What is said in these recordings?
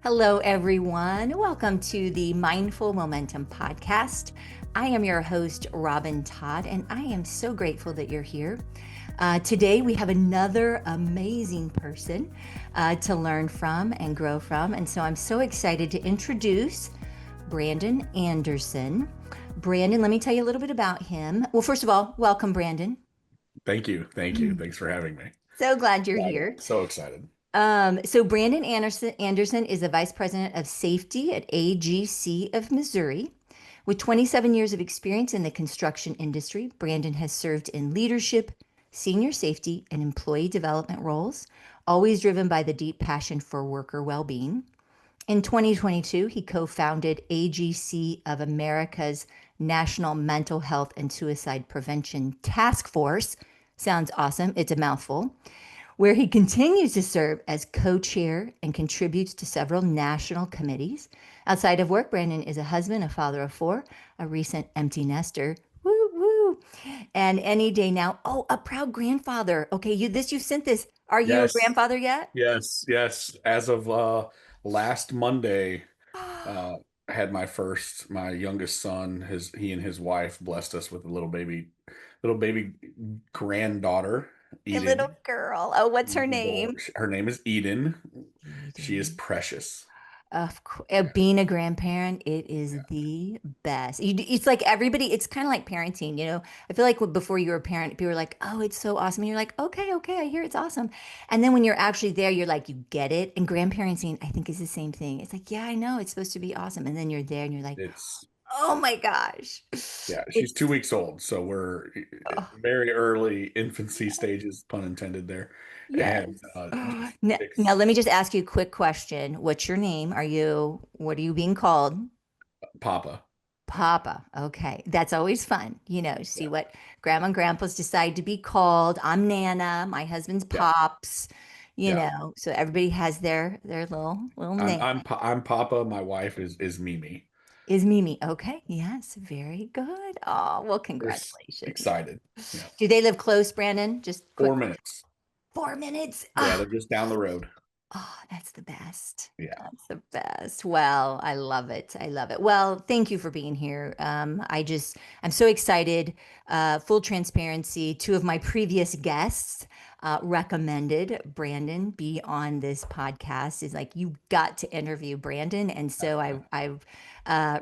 Hello, everyone. Welcome to the Mindful Momentum podcast. I am your host, Robin Todd, and I am so grateful that you're here. Today, we have another amazing person to learn from and grow from. And so I'm so excited to introduce Brandon Anderson. Brandon, let me tell you a little bit about him. Well, first of all, welcome, Brandon. Thank you. Thank you. Thanks for having me. So glad you're Excited. here. So excited. So Brandon Anderson is the Vice President of Safety at AGC of Missouri. With 27 years of experience in the construction industry, Brandon has served in leadership, senior safety, and employee development roles, always driven by the deep passion for worker well-being. In 2022, he co-founded AGC of America's National Mental Health and Suicide Prevention Task Force. Sounds awesome. It's a mouthful, where he continues to serve as co chair and contributes to several national committees. Outside of work, Brandon is a husband, a father of four, a recent empty nester. Woo, woo. And any day now, oh, a proud grandfather. Okay, you sent this. Are you a Yes. grandfather yet? Yes. As of last Monday, uh had my youngest son, he and his wife blessed us with a little baby granddaughter, A little Eden. girl. Oh, what's her Well, name? her name is Eden. She is Eden. precious. Of course, being a grandparent, it is Yeah. the best. It's like everybody, it's kind of like parenting, you know? I feel like before you were a parent, people were like, oh, it's so awesome. And you're like, okay, I hear it's awesome. And then when you're actually there, you're like, you get it. And grandparenting, I think, is the same thing. It's like, yeah, I know it's supposed to be awesome. And then you're there and you're like, It's oh my gosh. Yeah, she's It's, 2 weeks old, so we're oh, very early infancy stages, pun intended there. And yes. just Now, let me just ask you a quick question. What's your name? What are you being called? Papa. Papa. Okay. That's always fun, see Yeah, what grandma and grandpa's decide to be called. I'm Nana, my husband's yeah, Pops, yeah. so everybody has their little I'm name. I'm Pa- I'm Papa. My wife is Mimi. Is Mimi. Okay. Yes, very good. Oh, well, We're congratulations. excited. Yeah, Do they live close, Brandon? Just quick. 4 minutes. 4 minutes. Yeah, they're just down the road. Oh, that's the best. Yeah, That's the best. Well, I love it. I love it. Well, thank you for being here. I'm so excited. Full transparency, two of my previous guests recommended Brandon be on this podcast. Is like, you got to interview Brandon. And so I've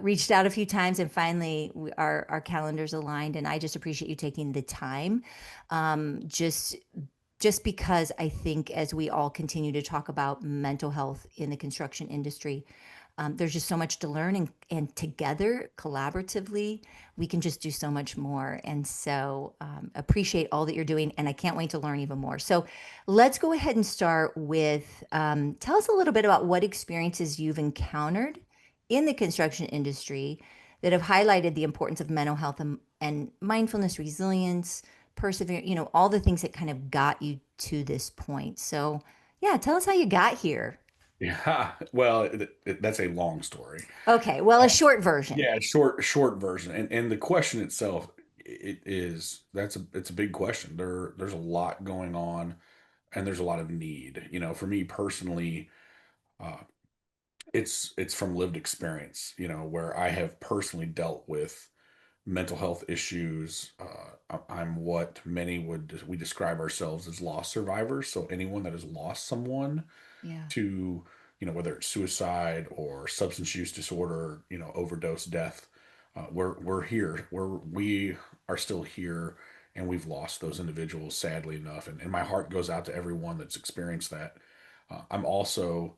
reached out a few times and finally our calendars aligned. And I just appreciate you taking the time. Just because I think as we all continue to talk about mental health in the construction industry, there's just so much to learn, and together, collaboratively, we can just do so much more. And so appreciate all that you're doing, and I can't wait to learn even more. So let's go ahead and start with tell us a little bit about what experiences you've encountered in the construction industry that have highlighted the importance of mental health and mindfulness, resilience, perseverance, all the things that kind of got you to this point. So, yeah, tell us how you got here. yeah. Well, that's a long story. Okay, well, a short version. Yeah, short version, and the question itself, it's a big question. There's a lot going on, and there's a lot of need. For me personally, uh, it's from lived experience. Where I have personally dealt with mental health issues. I'm what we describe ourselves as loss survivors. So anyone that has lost someone Yeah. to, whether it's suicide or substance use disorder, overdose, death, we're here. We are still here, and we've lost those individuals sadly enough. And my heart goes out to everyone that's experienced that. I'm also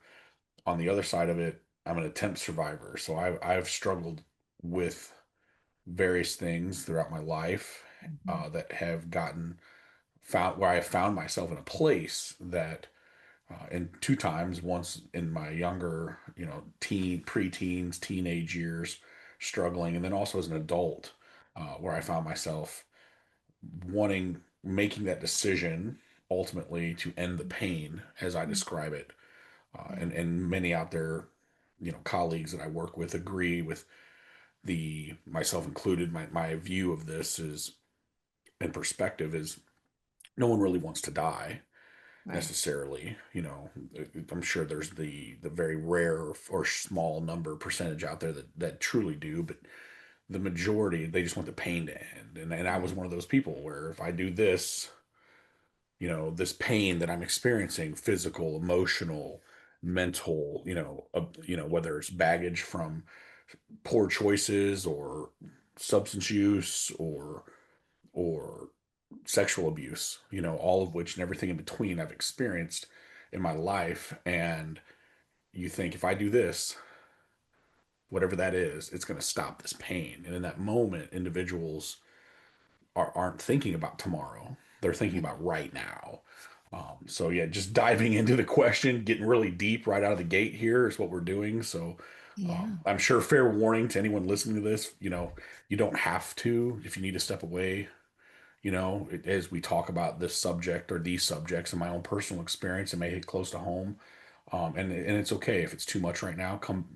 on the other side of it. I'm an attempt survivor, so I've struggled with various things throughout my life Mhm. that have gotten found where I have found myself in a place that and two times, once in my younger, preteens, teenage years, struggling, and then also as an adult, where I found myself making that decision ultimately to end the pain, as I describe it, Yeah. and many out there, colleagues that I work with agree with the myself included. My view of this is, in perspective, is no one really wants to die. Right. necessarily. I'm sure there's the very rare or small number percentage out there that truly do, but the majority, they just want the pain to end. And I was Right. one of those people where if I do this, this pain that I'm experiencing, physical, emotional, mental, whether it's baggage from poor choices or substance use or sexual abuse, all of which and everything in between I've experienced in my life. And you think if I do this, whatever that is, it's going to stop this pain. And in that moment, individuals aren't thinking about tomorrow. They're thinking Yeah. about right now. So yeah, just diving into the question, getting really deep right out of the gate here is what we're doing. So Yeah. I'm sure fair warning to anyone listening to this, you don't have to if you need to step away. As we talk about this subject or these subjects in my own personal experience, it may hit close to home. And it's okay if it's too much right now. Come,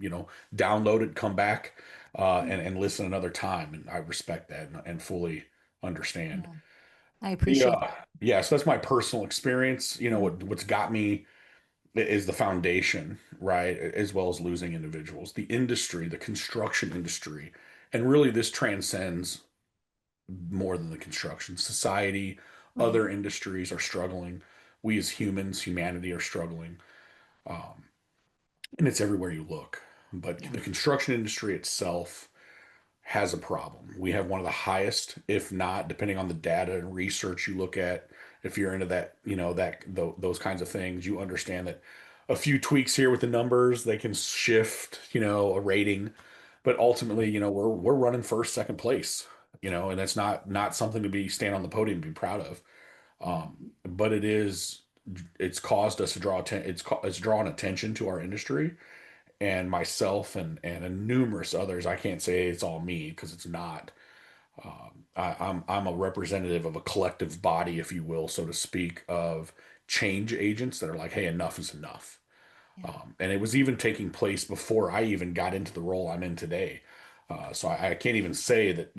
download it, come back, and listen another time. And I respect that and fully understand. Yeah. I The appreciate yeah, so that's my personal experience. that. What's got me is the foundation, right? As well as losing individuals, the industry, the construction industry, and really this transcends more than the construction society. Right. Other industries are struggling. We as humans, humanity, are struggling, um, and it's everywhere you look. But Yeah. the construction industry itself has a problem. We have one of the highest, if not, depending on the data and research you look at, if you're into that, those kinds of things, you understand that a few tweaks here with the numbers, they can shift, a rating, but ultimately, we're running first, second place, and that's not something to be stand on the podium and be proud of. Yeah. But it's caused us to it's drawn attention to our industry, and myself and numerous others. I can't say it's all me because it's not. I'm a representative of a collective body, if you will, so to speak, of change agents that are like, hey, enough is enough. Yeah. And it was even taking place before I even got into the role I'm in today. So I can't even say that,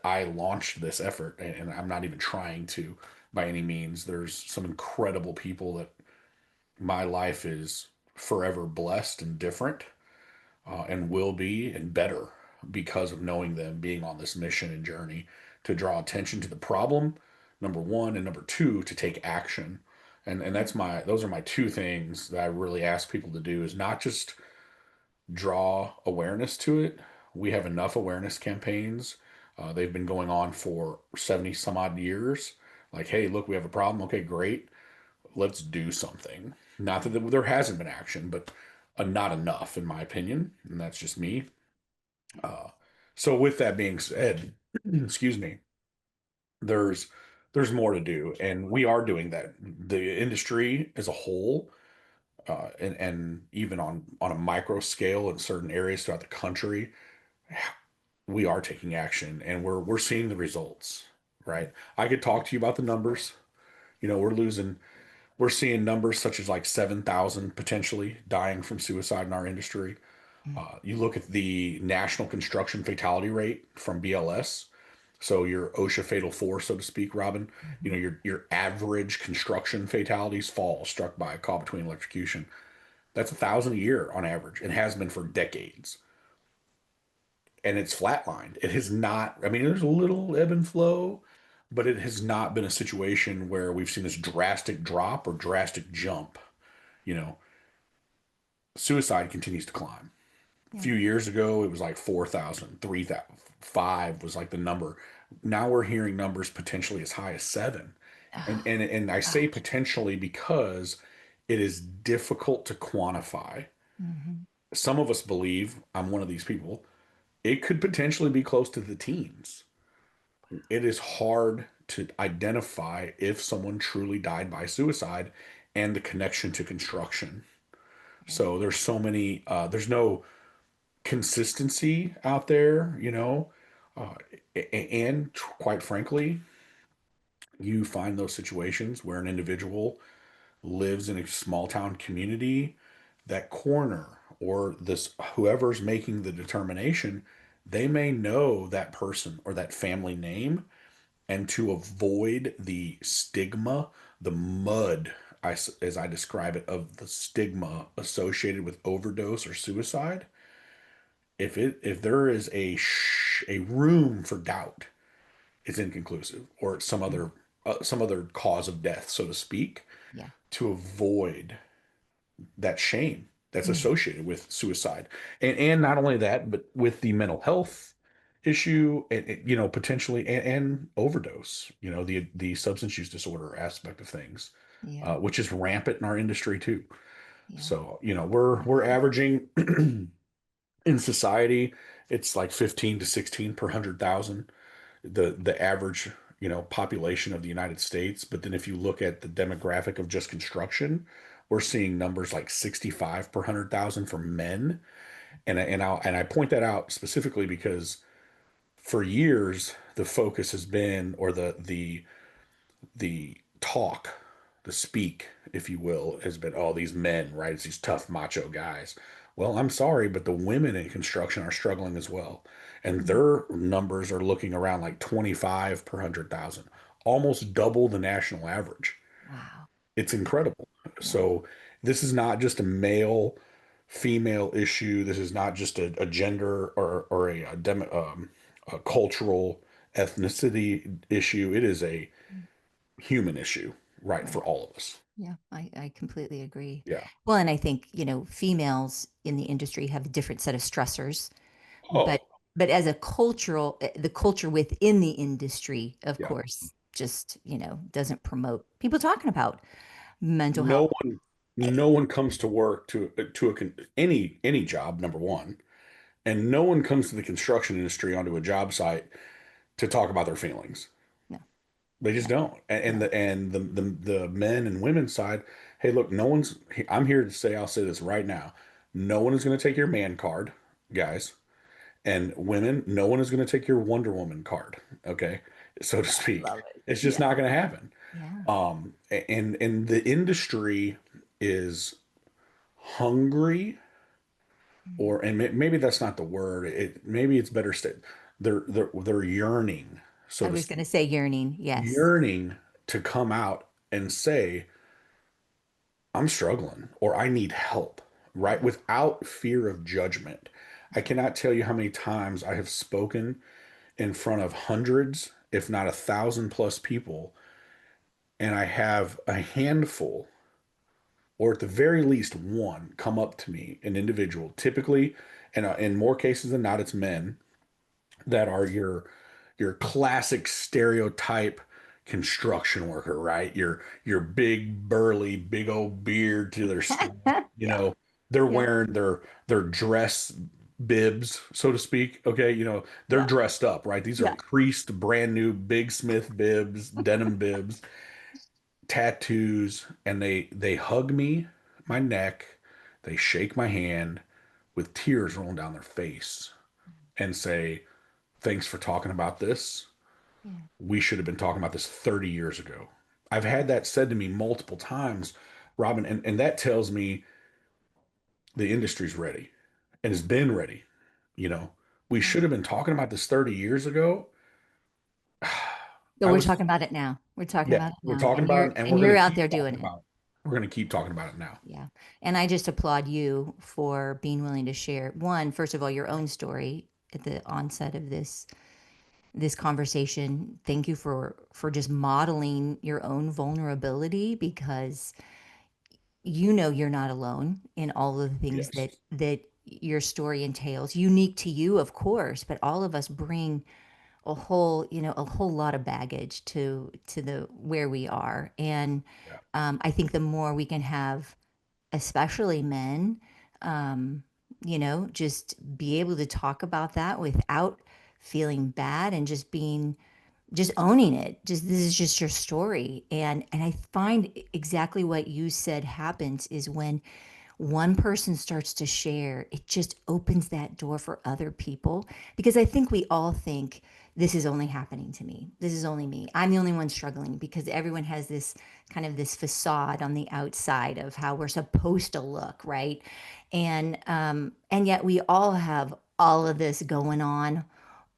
I launched this effort, and I'm not even trying to by any means. There's some incredible people that my life is forever blessed and different, and will be and better because of knowing them, being on this mission and journey to draw attention to the problem, number one, and number two, to take action. And Yeah. those are my two things that I really ask people to do, is not just draw awareness to it. We have enough awareness campaigns. They've been going on for 70 some odd years. Like, hey, look, we have a problem. Okay, great. Let's do something. Not that Yeah. there hasn't been action, but not enough, in my opinion. And that's just me. Uh, so, with that being said, excuse me, there's more to do, and we are doing that. The industry as a whole, and even on a micro scale in certain areas throughout the country, we are taking action, and we're seeing the results. Right? I could talk to you about the numbers. We're seeing numbers such as like 7,000 potentially dying from suicide in our industry. You look at the national construction fatality rate from BLS, so your OSHA fatal four, so to speak, Robin. Mhm. Your average construction fatalities fall struck by caught between electrocution. That's 1,000 a year on average. It has been for decades, and it's flatlined. It has not. I mean, there's a little ebb and flow, but it has not been a situation where we've seen this drastic drop or drastic jump. You know, suicide continues to climb. A Yeah. few years ago, it was like 4,000, 3,000, 5 was like the number. Now we're hearing numbers potentially as high as 7. And Oh, and and I say gosh. potentially because it is difficult to quantify. Hmm. Some of us believe, I'm one of these people, it could potentially be close to the teens. It is hard to identify if someone truly died by suicide and the connection to construction. Right. So there's no consistency out there, uh, and quite frankly, you find those situations where an individual lives in a small town community, that corner or this whoever's making the determination, they may know that person or that family name, and to avoid the stigma, the mud as I describe it, of the stigma associated with overdose or suicide. If there is a room for doubt, it's inconclusive, or it's Mm. some other cause of death, so to speak, Yeah. to avoid that shame that's Mhm. associated with suicide. And not only that, but with the mental health issue, and potentially, and overdose, the substance use disorder aspect of things, Yeah. which is rampant in our industry too. Yeah. So, we're averaging in society, it's like 15 to 16 per 100,000, the average, population of the United States. But then if you look at the demographic of just construction, we're seeing numbers like 65 per 100,000 for men. And I point that out specifically because for years the focus has been, or the talk, the speak, if you will, has been, oh, these men, right? It's these tough macho guys. Well, I'm sorry, but the women in construction are struggling as well. And Mhm. their numbers are looking around like 25 per 100,000, almost double the national average. Wow. It's incredible. Yeah. So this is not just a male female issue. This is not just a gender, or a cultural ethnicity issue. It is a Mm. human issue, right, Right. for all of us. Yeah, I completely agree. Yeah. Well, and I think, females in the industry have a different set of stressors, but Oh, as a cultural, the culture within the industry, of yeah. course, just, doesn't promote people talking about mental No health. one, Eh, no one comes to work any job, number one, and no one comes to the construction industry onto a job site to talk about their feelings. No, They just no, don't. And no. the men and women side, hey, look, no one's. I'm here to say, I'll say this right now, no one is going to take your man card, guys. And women, no one is going to take your Wonder Woman card, okay, so to I speak. love it. It's just Yeah, not going to happen. yeah. And the industry is hungry, Mm. or, and maybe that's not the word. Maybe it's better said. They're yearning, so I to was going to speak, say yearning. Yes. yearning to come out and say, I'm struggling, or I need help, right? Yeah, Without fear of judgment. I yeah. cannot tell you how many times I have spoken in front of hundreds, if not 1,000 plus people, and I have a handful, or at the very least one, come up to me, an individual, typically, and in more cases than not, it's men that are your classic stereotype construction worker, right? Your big burly, big old beard to their skin. You Yeah, know, they're yeah, wearing their dress bibs, so to speak. Okay, they're yeah, dressed up, right? These are yeah, creased, brand new Big Smith bibs, denim bibs, tattoos, and they hug me, my neck, they shake my hand with tears rolling down their face and say, thanks for talking about this. yeah. We should have been talking about this 30 years ago. I've had that said to me multiple times, Robin, and that tells me the industry's ready and has been ready. You know, we Yeah. should have been talking about this 30 years ago. So I we're was, talking about it now. We're talking yeah, about it we're now, talking and about you're it, and and we're going you're to out keep there talking doing it. about it. We're going to keep talking about it now. Yeah. And I just applaud you for being willing to share, one, first of all, your own story at the onset of this conversation. Thank you for just modeling your own vulnerability, because you're not alone in all of the things Yes. that your story entails. Unique to you, of course, but all of us bring a whole lot of baggage to the where we are. And Yeah. I think the more we can have, especially men, um, just be able to talk about that without feeling bad, and just owning it. Just, this is just your story. And I find exactly what you said happens is when one person starts to share, it just opens that door for other people. Because I think we all think, this is only happening to me. This is only me. I'm the only one struggling, because everyone has this kind of this facade on the outside of how we're supposed to look, right? And yet we all have all of this going on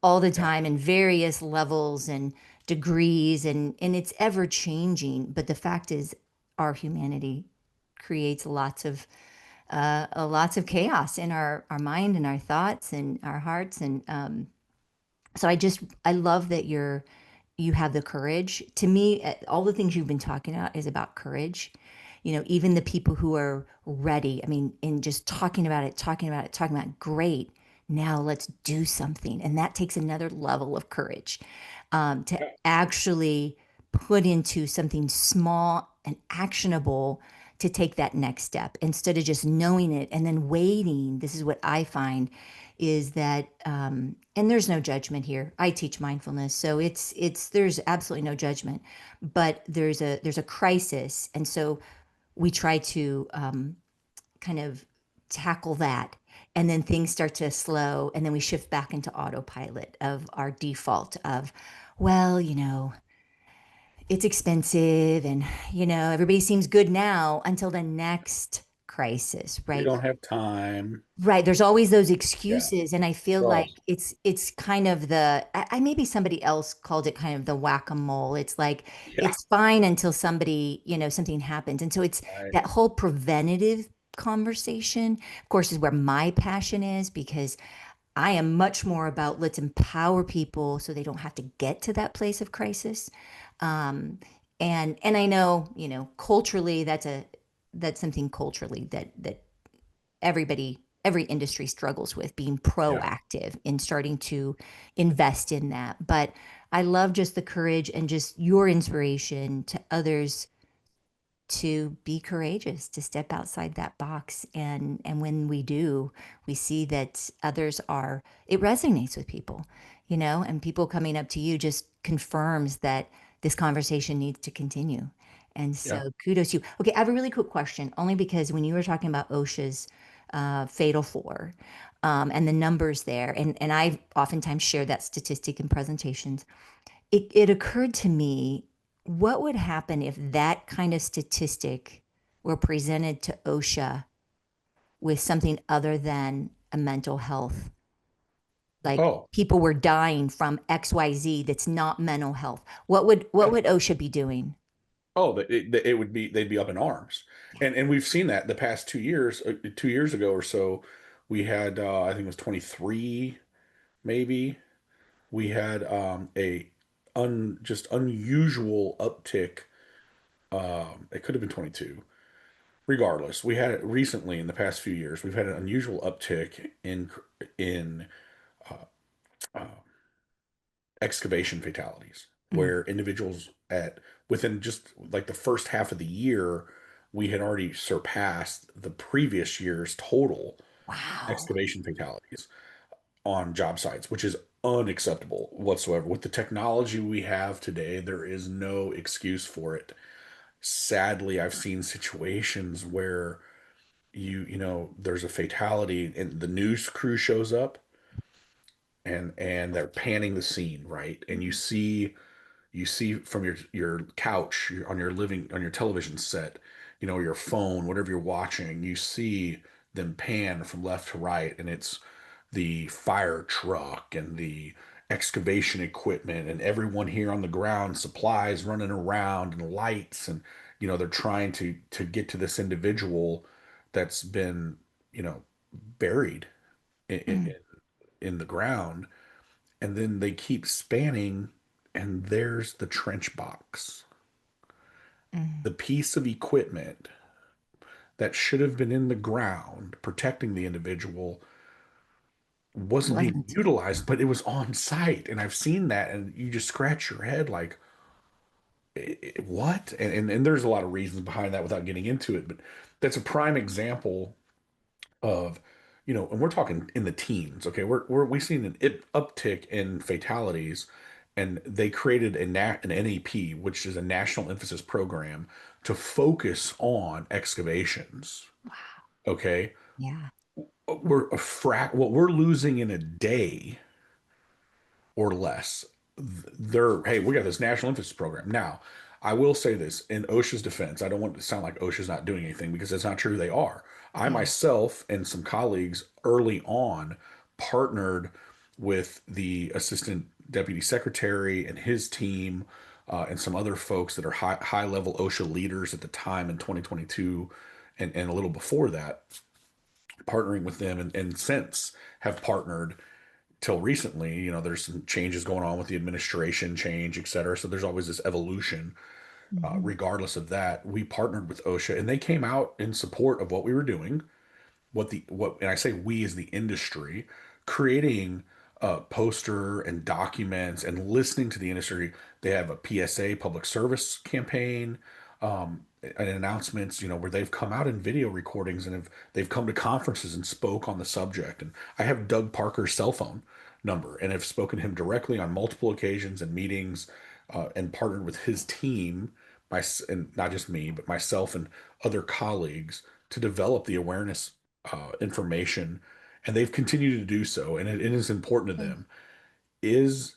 all the Yeah. time in various levels and degrees, and it's ever changing. But the fact is, our humanity creates lots of chaos in our mind and our thoughts and our hearts. And so I love that you have the courage. To me, all the things you've been talking about is about courage. Even the people who are ready, I mean, in just talking about it, talking about it, talking about it, great. Now let's do something. And that takes another level of courage, to Yeah. actually put into something small and actionable to take that next step instead of just knowing it and then waiting. This is what I find is that, and there's no judgment here. I teach mindfulness, so there's absolutely no judgment, but there's a crisis, and so we try to kind of tackle that, and then things start to slow, and then we shift back into autopilot of our default of, well, it's expensive, and everybody seems good now until the next crisis, We right? don't have time. Right. There's always those Yeah. excuses. And I feel Oh, like it's kind of maybe somebody else called it kind of the whack-a-mole. It's like yeah. it's fine until somebody, something happens. And so it's Right. that whole preventative conversation, of course, is where my passion is, because I am much more about let's empower people so they don't have to get to that place of crisis. Um, and I know, culturally that's something culturally that every industry struggles with, being Yeah. proactive in starting to invest in that. But I love just the courage and just your inspiration to others to be courageous, to step outside that box. And when we do, we see that others are, it resonates with people, and people coming up to you just confirms that this conversation needs to continue. And Yeah. so kudos to you. Okay, I have a really quick question, only because when you were talking about OSHA's fatal four, and the numbers there, and I've oftentimes shared that statistic in presentations, it occurred to me, what would happen if that kind of statistic were presented to OSHA with something other than a mental health? Like Oh, people were dying from XYZ that's not mental health. What would OSHA be doing? oh, it would be they'd be up in arms, Yeah. and we've seen that the past 2 years. 2 years ago or so, we had I think it was 23 maybe. We had a un just unusual uptick. It could have been 22. Regardless, we had it recently in the past few years. We've had an unusual uptick in uh, uh, excavation fatalities, Mm. where individuals at within just like the first half of the year, we had already surpassed the previous year's total Wow. excavation fatalities on job sites, which is unacceptable whatsoever. With the technology we have today, there is no excuse for it. Sadly, I've seen situations where there's a fatality and the news crew shows up and they're panning the scene, right? And you see from your couch on your living on your television set, your phone, whatever you're watching, you see them pan from left to right, and it's the fire truck and the excavation equipment and everyone here on the ground, supplies running around and lights, and they're trying to get to this individual that's been you know buried in, Mm, in the ground, and then they keep spanning, and there's the trench box. mm. The piece of equipment that should have been in the ground protecting the individual wasn't being Wasn't. utilized, but it was on site. And I've seen that, and you just scratch your head like, what? And there's a lot of reasons behind that without getting into it, but that's a prime example of, and we're talking in the teens. Okay, we've seen an uptick in fatalities, and they created an NEP, which is a national emphasis program to focus on excavations. Wow. Okay, Yeah. what we're losing in a day or less. Hey, we got this national emphasis program. Now, I will say this in OSHA's defense. I don't want it to sound like OSHA's not doing anything, because that's not true. They are. I Yeah. myself and some colleagues early on partnered with the assistant deputy secretary and his team and some other folks that are high level OSHA leaders at the time in 2022 and a little before that, partnering with them and since have partnered till recently. There's some changes going on with the administration change, et cetera. So there's always this evolution. Hmm. Regardless of that, we partnered with OSHA and they came out in support of what we were doing, and I say we as the industry, creating a poster and documents and listening to the industry. They have a PSA, public service campaign, and announcements, where they've come out in video recordings and they've come to conferences and spoke on the subject. And I have Doug Parker's cell phone number and have spoken to him directly on multiple occasions and meetings, and partnered with his team, and not just me, but myself and other colleagues to develop the awareness information, and they've continued to do so, and it is important to Okay. them. Is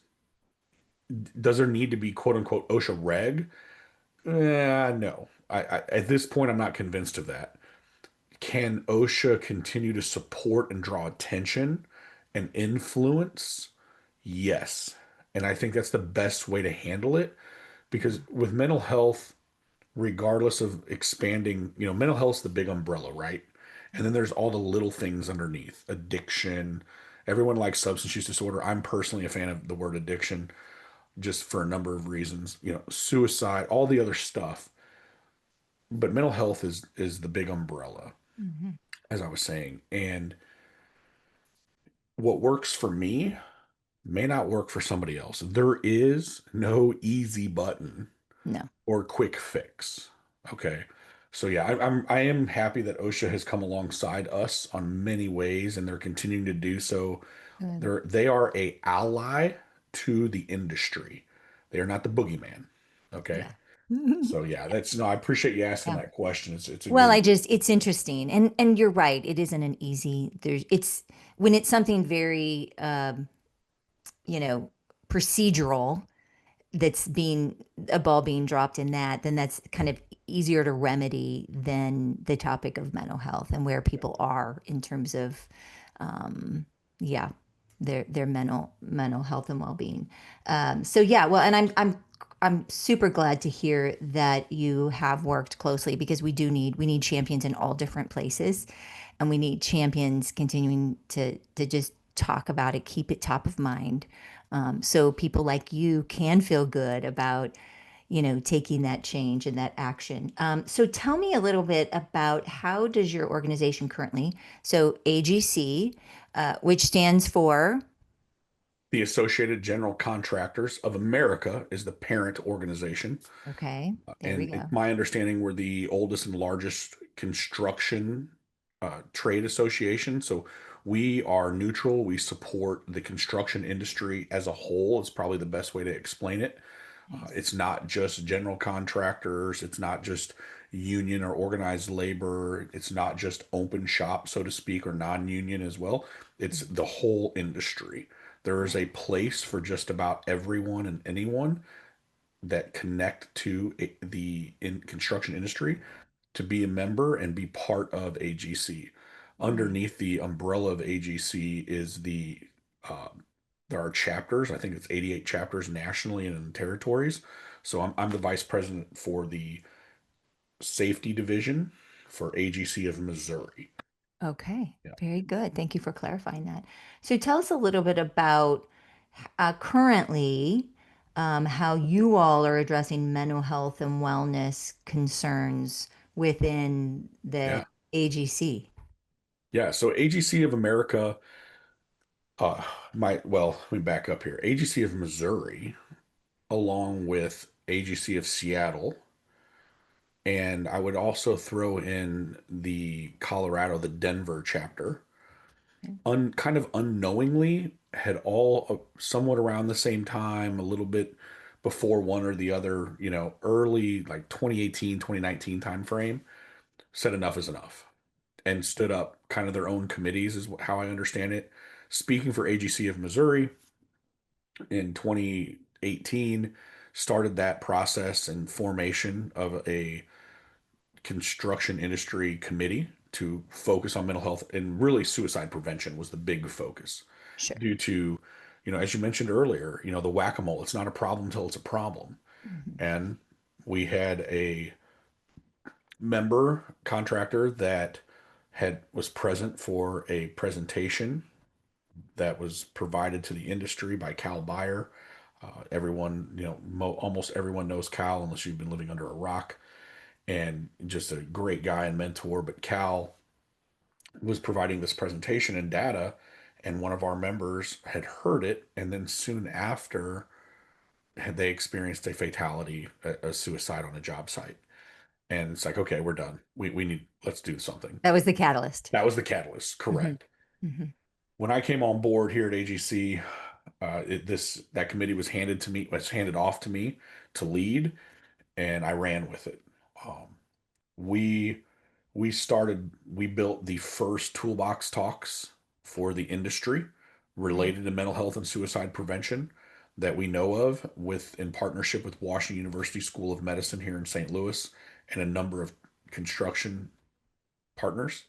Does there need to be quote unquote OSHA reg? No. At this point, I'm not convinced of that. Can OSHA continue to support and draw attention and influence? Yes. And I think that's the best way to handle it, because with mental health, regardless of expanding, mental health's the big umbrella, right? And then there's all the little things underneath: addiction. Everyone likes substance use disorder. I'm personally a fan of the word addiction just for a number of reasons, suicide, all the other stuff. But mental health is the big umbrella, Hmm. as I was saying. And what works for me may not work for somebody else. There is no easy button No. or quick fix. Okay. So yeah, I am happy that OSHA has come alongside us on many ways, and they're continuing to do so. Good. They are a ally to the industry. They are not the boogeyman. Okay. Yeah. So yeah, that's no, I appreciate you asking Yeah. that question. It's a Well, good. it's interesting, and you're right. It isn't an easy. It's when it's something very, you know, procedural, that's being a ball being dropped in that, then that's kind of easier to remedy than the topic of mental health and where people are in terms of, um, yeah, their mental health and well being. So yeah, well, and I'm super glad to hear that you have worked closely, because we need champions in all different places, and we need champions continuing to just talk about it, keep it top of mind, so people like you can feel good about, taking that change and that action. So tell me a little bit about, how does your organization currently, so AGC, which stands for, The Associated General Contractors of America is the parent organization. okay, there we And go. my understanding, we're the oldest and largest construction trade association. So we are neutral. We support the construction industry as a whole. It's probably the best way to explain it. Nice. It's not just general contractors. It's not just union or organized labor. It's not just open shop, so to speak, or non-union as well. It's Mhm. the whole industry. There is Right. a place for just about everyone and anyone that connect to the construction industry to be a member and be part of AGC. Right. Underneath the umbrella of AGC is there are chapters. I think it's 88 chapters nationally and in territories. So I'm the vice president for the safety division for AGC of Missouri. Okay, Yeah. very good. Thank you for clarifying that. So tell us a little bit about, currently, how you all are addressing mental health and wellness concerns within the Yeah. AGC. Yeah. So AGC of America, uh, let me back up here. AGC of Missouri, along with AGC of Seattle, and I would also throw in the Colorado, the Denver chapter, kind of unknowingly had all somewhat around the same time, a little bit before one or the other, early like 2018, 2019 timeframe, said enough is enough and stood up kind of their own committees, is how I understand it. Speaking for AGC of Missouri in 2018, started that process and formation of a construction industry committee to focus on mental health, and really suicide prevention was the big focus Sure. due to, as you mentioned earlier, the whack-a-mole. It's not a problem until it's a problem. Mhm. And we had a member contractor that had was present for a presentation that was provided to the industry by Cal Bayer. Everyone, almost everyone knows Cal unless you've been living under a rock, and just a great guy and mentor. But Cal was providing this presentation and data, and one of our members had heard it, and then soon after, had they experienced a fatality, a suicide on a job site. And it's like, okay, we're done. We need, let's do something. That was the catalyst. That was the catalyst, Hmm. correct. Hmm. When I came on board here at AGC, that committee was handed off to me to lead, and I ran with it. Um, we we built the first toolbox talks for the industry Okay. related to mental health and suicide prevention that we know of, with in partnership with Washington University School of Medicine here in St. Louis and a number of construction partners.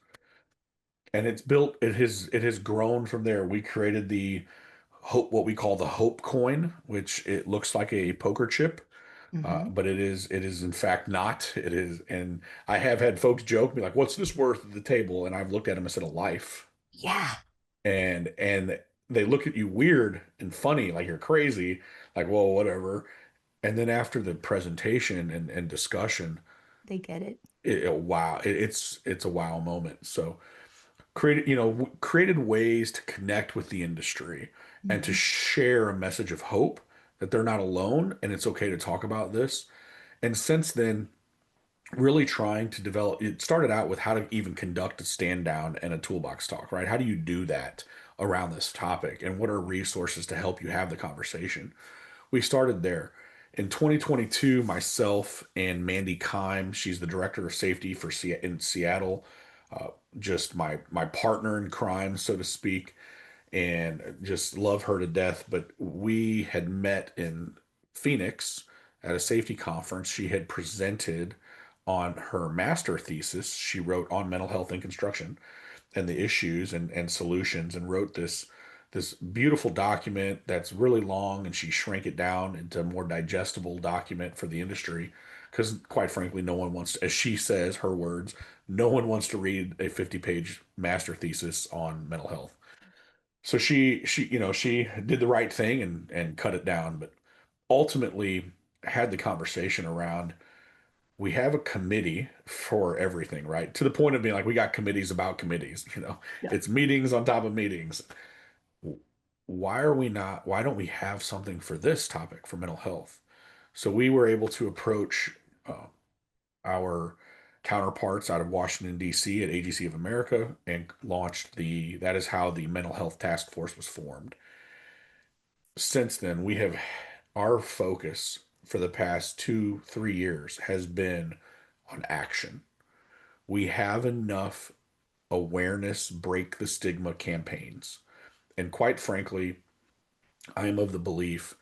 And it has grown from there. We created the hope, what we call the hope coin, which it looks like a poker chip. Hmm. But it is in fact not. It is, and I have had folks joke me like, "What's this worth at the table?" And I've looked at them and said, "A life." Yeah, And they look at you weird and funny, like you're crazy, like, "Well, whatever." And then after the presentation and discussion, they get it. wow, it's a wow moment. So created ways to connect with the industry and to Hmm. share a message of hope that they're not alone and it's okay to talk about this. And since then, really trying to develop, it started out with how to even conduct a stand down and a toolbox talk, right? How do you do that around this topic? And what are resources to help you have the conversation? We started there. In 2022, myself and Mandy Kime, she's the director of safety in Seattle, uh, just my partner in crime, so to speak, and just love her to death. But we had met in Phoenix at a safety conference. She had presented on her master thesis she wrote on mental health in construction and the issues and solutions, and wrote this beautiful document that's really long, and she shrank it down into a more digestible document for the industry, because quite frankly, no one wants to, as she says, her words, no one wants to read a 50-page master thesis on mental health. So she did the right thing and cut it down, but ultimately had the conversation around, we have a committee for everything, right? To the point of being like, we got committees about committees, Yeah. it's meetings on top of meetings. Why don't we have something for this topic for mental health? So we were able to approach uh, our counterparts out of Washington, D.C. at AGC of America and launched that is how the mental health task force was formed. Since then, our focus for the past 2, 3 years has been on action. We have enough awareness, break the stigma campaigns. And quite frankly, I am of the belief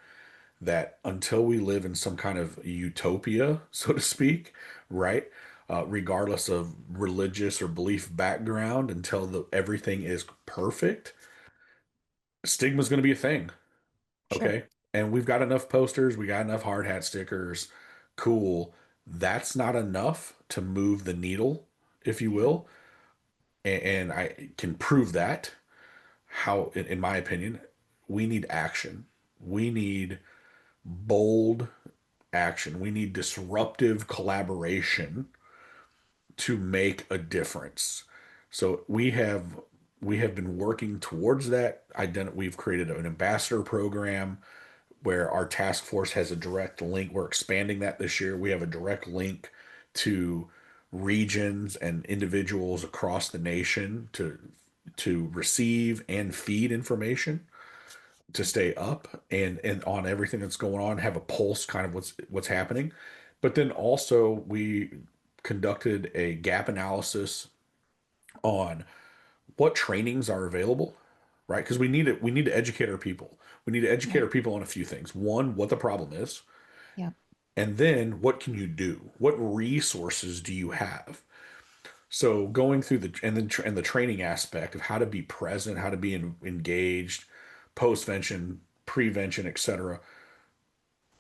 that until we live in some kind of utopia, so to speak, right? Regardless of religious or belief background, until everything is perfect, stigma is going to be a thing. Sure. Okay. And we've got enough posters, we got enough hard hat stickers. Cool. That's not enough to move the needle, if you Yeah. will. And I can prove that. How, in my opinion, we need action. We need bold action. We need disruptive collaboration to make a difference. So we have been working towards that. We've created an ambassador program where our task force has a direct link. We're expanding that this year. We have a direct link to regions and individuals across the nation to receive and feed information, to stay up and on everything that's going on, have a pulse, kind of what's happening. But then also we conducted a gap analysis on what trainings are available, right? Because we need to educate our people. We need to educate Yeah. our people on a few things. One, what the problem is, Yeah. and then what can you do? What resources do you have? So going through the training aspect of how to be present, how to be engaged, postvention, prevention, etc.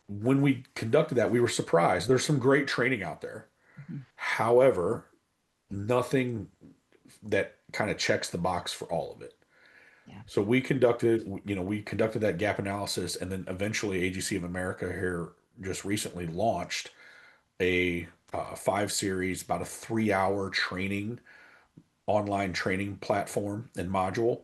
when we conducted that, we were surprised. There's some great training out there. Mhm. However, nothing that kind of checks the box for all of it. Yeah. So we conducted that gap analysis, and then eventually AGC of America here just recently launched a 5 series, about a 3 hour training, online training platform and module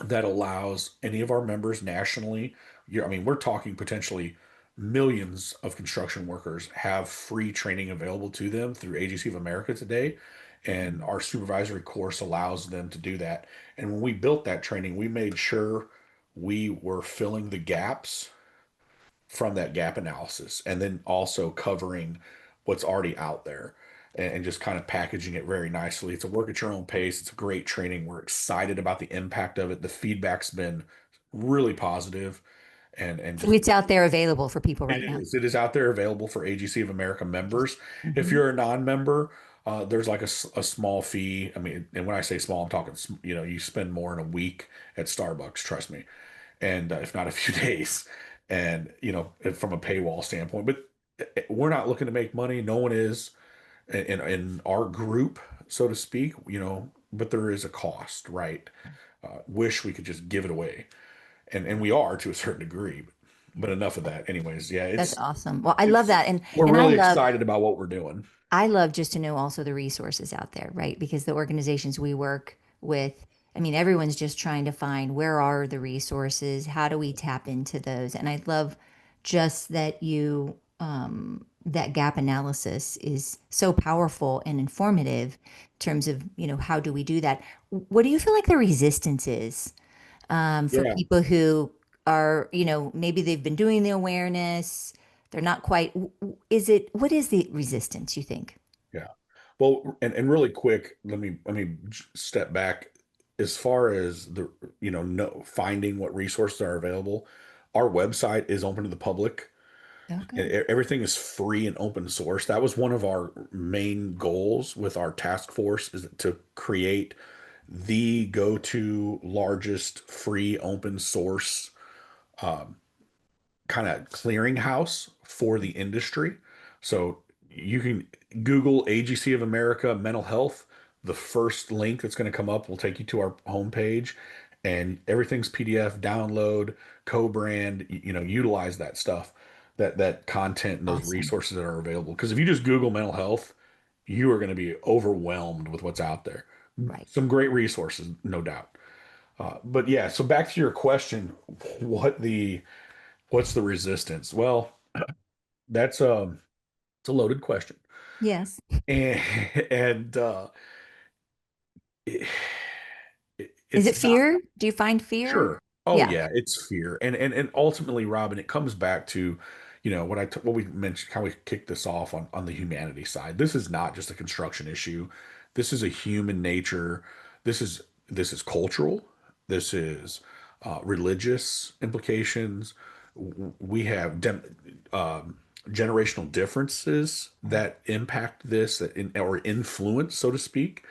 that allows any of our members nationally. I mean, we're talking potentially millions of construction workers have free training available to them through AGC of America today. And Mhm. our supervisory course allows them to do that. And when we built that training, we made sure we were filling the gaps from that gap analysis and then also covering what's already out there and just kind of packaging it very nicely. It's a work at your own pace. It's a great training. We're excited about the impact of it. The feedback's been really positive and So just it's out there available for people it right now. is. It is out there available for AGC of America members. If Mhm. you're a non-member, there's like a small fee. I mean, and when I say small, I'm talking, you spend more in a week at Starbucks, trust me, and if not a few days, and from a paywall standpoint. But we're not looking to make money. No one is in our group, so to speak. But there is a cost, right? Wish we could just give it away, and we are to a certain degree. But enough of that. Anyways, yeah, That's awesome. Well, I love it's that. we're And really excited about what we're doing. I love just to know also the resources out there, right? Because the organizations we work with, I mean, everyone's just trying to find where are the resources? How do we tap into those? And I love just that that gap analysis is so powerful and informative in terms of, how do we do that? What do you feel like the resistance is for Yeah, people who are, maybe they've been doing the awareness, they're not quite, what is the resistance, you think? yeah. Well, and really quick, let me step back. As far as the no finding what resources are available, our website is open to the public. Oh, And good. everything is free and open source. That was one of our main goals with our task force, is to create the go-to largest free open source um, kind of clearinghouse for the industry. So you can Google AGC of America mental health. The first link that's going to come up will take you to our homepage, and everything's PDF download, co-brand, utilize that stuff, that content and those Awesome. resources that are available. Because if you just Google mental health, you are going to be overwhelmed with what's out there. Right. Some great resources, no doubt. But yeah, so back to your question, what the what's the resistance? Well, that's it's a loaded question, Yes. and and it, Is it's it not fear? Do you find fear? sure. Oh Yeah. yeah, it's fear, and ultimately, Robin, it comes back to what we mentioned, how we kicked this off on the humanity side. This is not just a construction issue. This is a human nature. This is cultural. This is religious implications. We have generational differences Right. that impact this or influence, so to speak,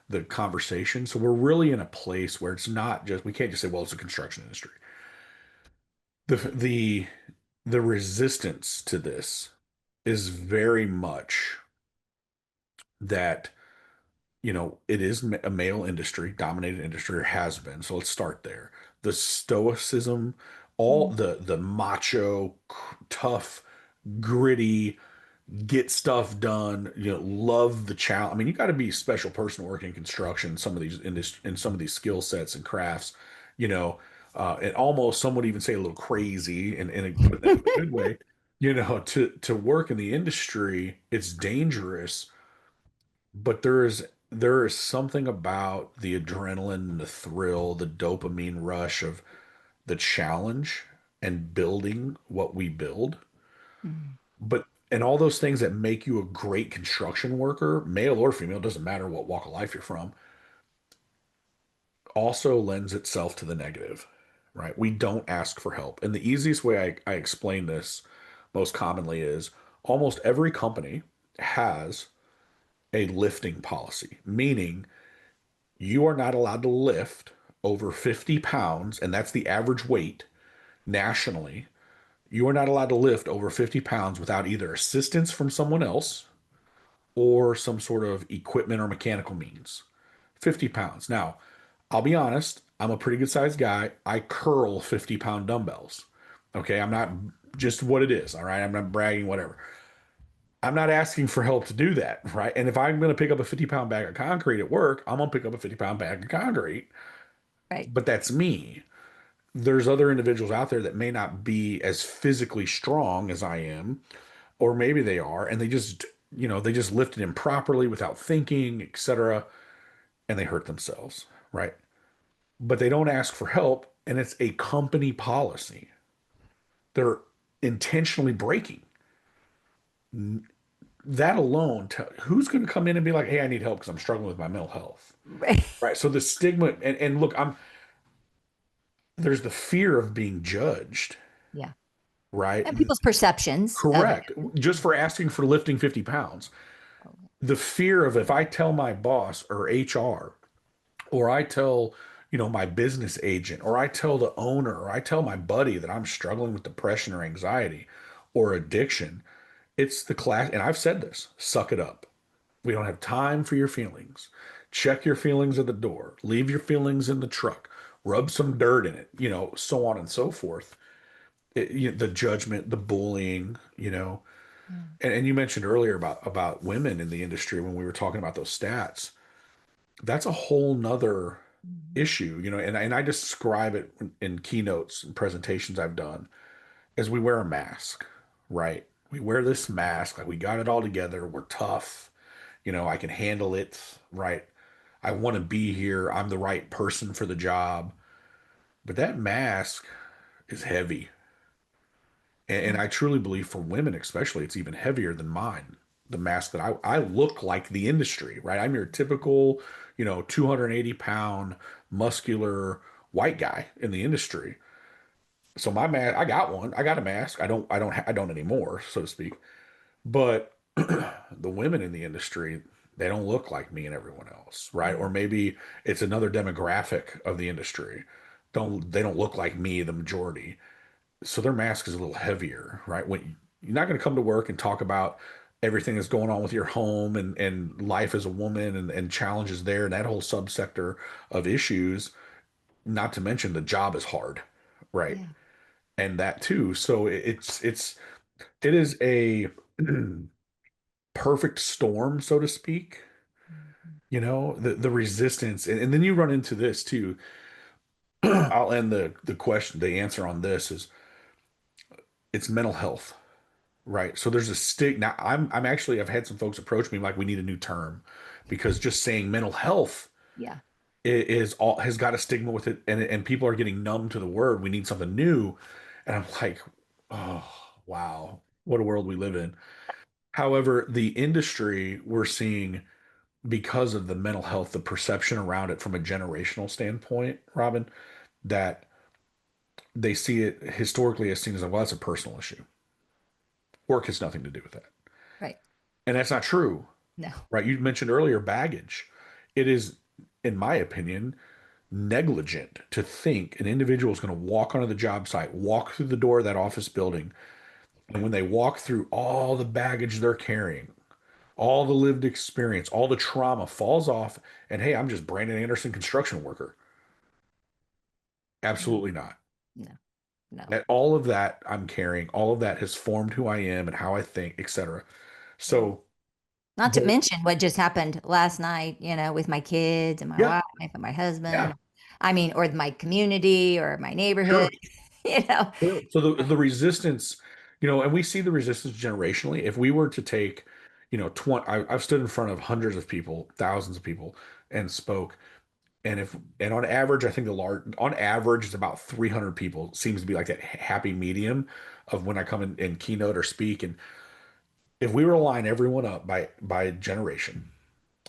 the conversation. So we're really in a place where it's not just we can't just say, well, it's a construction industry. The the resistance to this is very much that it is a male industry, dominated industry, or has been. So let's start there. The stoicism, all Mhm. the macho, tough, gritty, get stuff done, love the challenge. I mean, you got to be a special person working in construction, some of these in some of these skill sets and crafts, you know, and almost some would even say a little crazy but in a good way, to work in the industry. It's dangerous, but there is something about the adrenaline, the thrill, the dopamine rush of the challenge and building what we build. Mhm. But and all those things that make you a great construction worker, male or female, doesn't matter what walk of life you're from, also lends itself to the negative, right? We don't ask for help. And the easiest way I explain this most commonly is almost every company has a lifting policy, meaning you are not allowed to lift over 50 pounds, and that's the average weight nationally, You are not allowed to lift over 50 pounds without either assistance from someone else or some sort of equipment or mechanical means. 50 pounds. Now, I'll be honest, I'm a pretty good sized guy. I curl 50-pound dumbbells. Okay. I'm not just what it is. All right. I'm not bragging, whatever. I'm not asking for help to do that. Right. And if I'm going to pick up a 50-pound bag of concrete at work, I'm going to pick up a 50-pound bag of concrete. Right. But that's me. There's other individuals out there that may not be as physically strong as I am, or maybe they are, and they just lifted improperly without thinking, etc., and they hurt themselves, right? But they don't ask for help, and it's a company policy. They're intentionally breaking that alone. Who's going to come in and be like, "Hey, I need help because I'm struggling with my mental health," Right. right? So the stigma, and look, I'm there's the fear of being judged, Yeah. right? And people's perceptions of Correct. Just for asking for lifting 50 pounds. it. The fear of if I tell my boss or HR, or I tell, my business agent, or I tell the owner, or I tell my buddy that I'm struggling with depression or anxiety or addiction, it's the class. And I've said this, suck it up. We don't have time for your feelings. Check your feelings at the door, leave your feelings in the truck, rub some dirt in it, so on and so forth. The judgment, the bullying, Yeah. and you mentioned earlier about women in the industry when we were talking about those stats. That's a whole nother Mhm. issue, and I describe it in keynotes and presentations I've done as we wear a mask, right? We wear this mask like we got it all together. We're tough. I can handle it, right? I want to be here. I'm the right person for the job. But that mask is heavy. And Yeah. I truly believe for women, especially, it's even heavier than mine. The mask that I look like the industry, right? I'm your typical, 280 pound, muscular white guy in the industry. So my mask, I got one. I got a mask. I don't anymore, so to speak. But the women in the industry, they don't look like me and everyone else, right? Or Yeah. maybe it's another demographic of the industry. They don't look like me, the majority, so their mask is a little heavier, right? When you're not going to come to work and talk about everything that's going on with your home and life as a woman and challenges there and that whole subsector of issues, not to mention the job is hard, right? Yeah. And that too. So it is a perfect storm, so to speak. Mhm. The resistance, and then you run into this too. I'll end the answer on this is it's mental health. Right. So there's a stick. Now I'm actually I've had some folks approach me like we need a new term because just saying mental health Yeah. is all has got a stigma with it, and people are getting numb to the word. We need something new. And I'm like, oh wow, what a world we live in. However, the industry we're seeing because of the mental health, the perception around it from a generational standpoint, Robin, that they see it historically as seen as well, that's a personal issue. Work has nothing to do with that. Right. And that's not true. No. Right? You mentioned earlier baggage. It is, in my opinion, negligent to think an individual is going to walk onto the job site, walk through the door of that office building, and when they walk through all the baggage they're carrying, all the lived experience, all the trauma falls off, and hey, I'm just Brandon Anderson, construction worker. No. Absolutely not. No. No. That all of that I'm carrying, all of that has formed who I am and how I think, etc. Yeah. So Not to there, mention what just happened last night, with my kids and my yeah, wife and my husband. yeah, I mean, or my community or my neighborhood, sure. you know. Sure. So the resistance, and we see the resistance generationally. If we were to take, 20, I've stood in front of hundreds of people, thousands of people, and spoke. And on average, I think on average, it's about 300 people seems to be like that happy medium of when I come in keynote or speak. And if we were to line everyone up by generation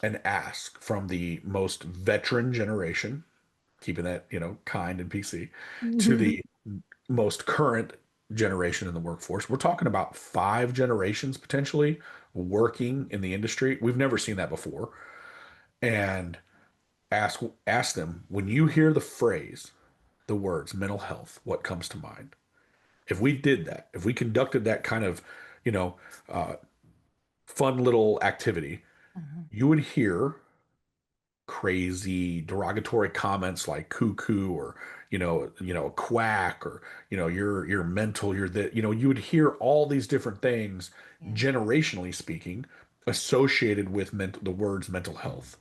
and ask from the most veteran generation, keeping that, kind and PC, to the most current generation in the workforce. We're talking about 5 generations potentially working in the industry. We've never seen that before. And ask them when you hear the phrase, the words mental health, what comes to mind? If we did that, if we conducted that kind of, you know, uh, fun little activity, Uh-huh. you would hear crazy derogatory comments like cuckoo or quack or you're mental, you're that, you would hear all these different things Yeah. generationally speaking associated with the words mental health.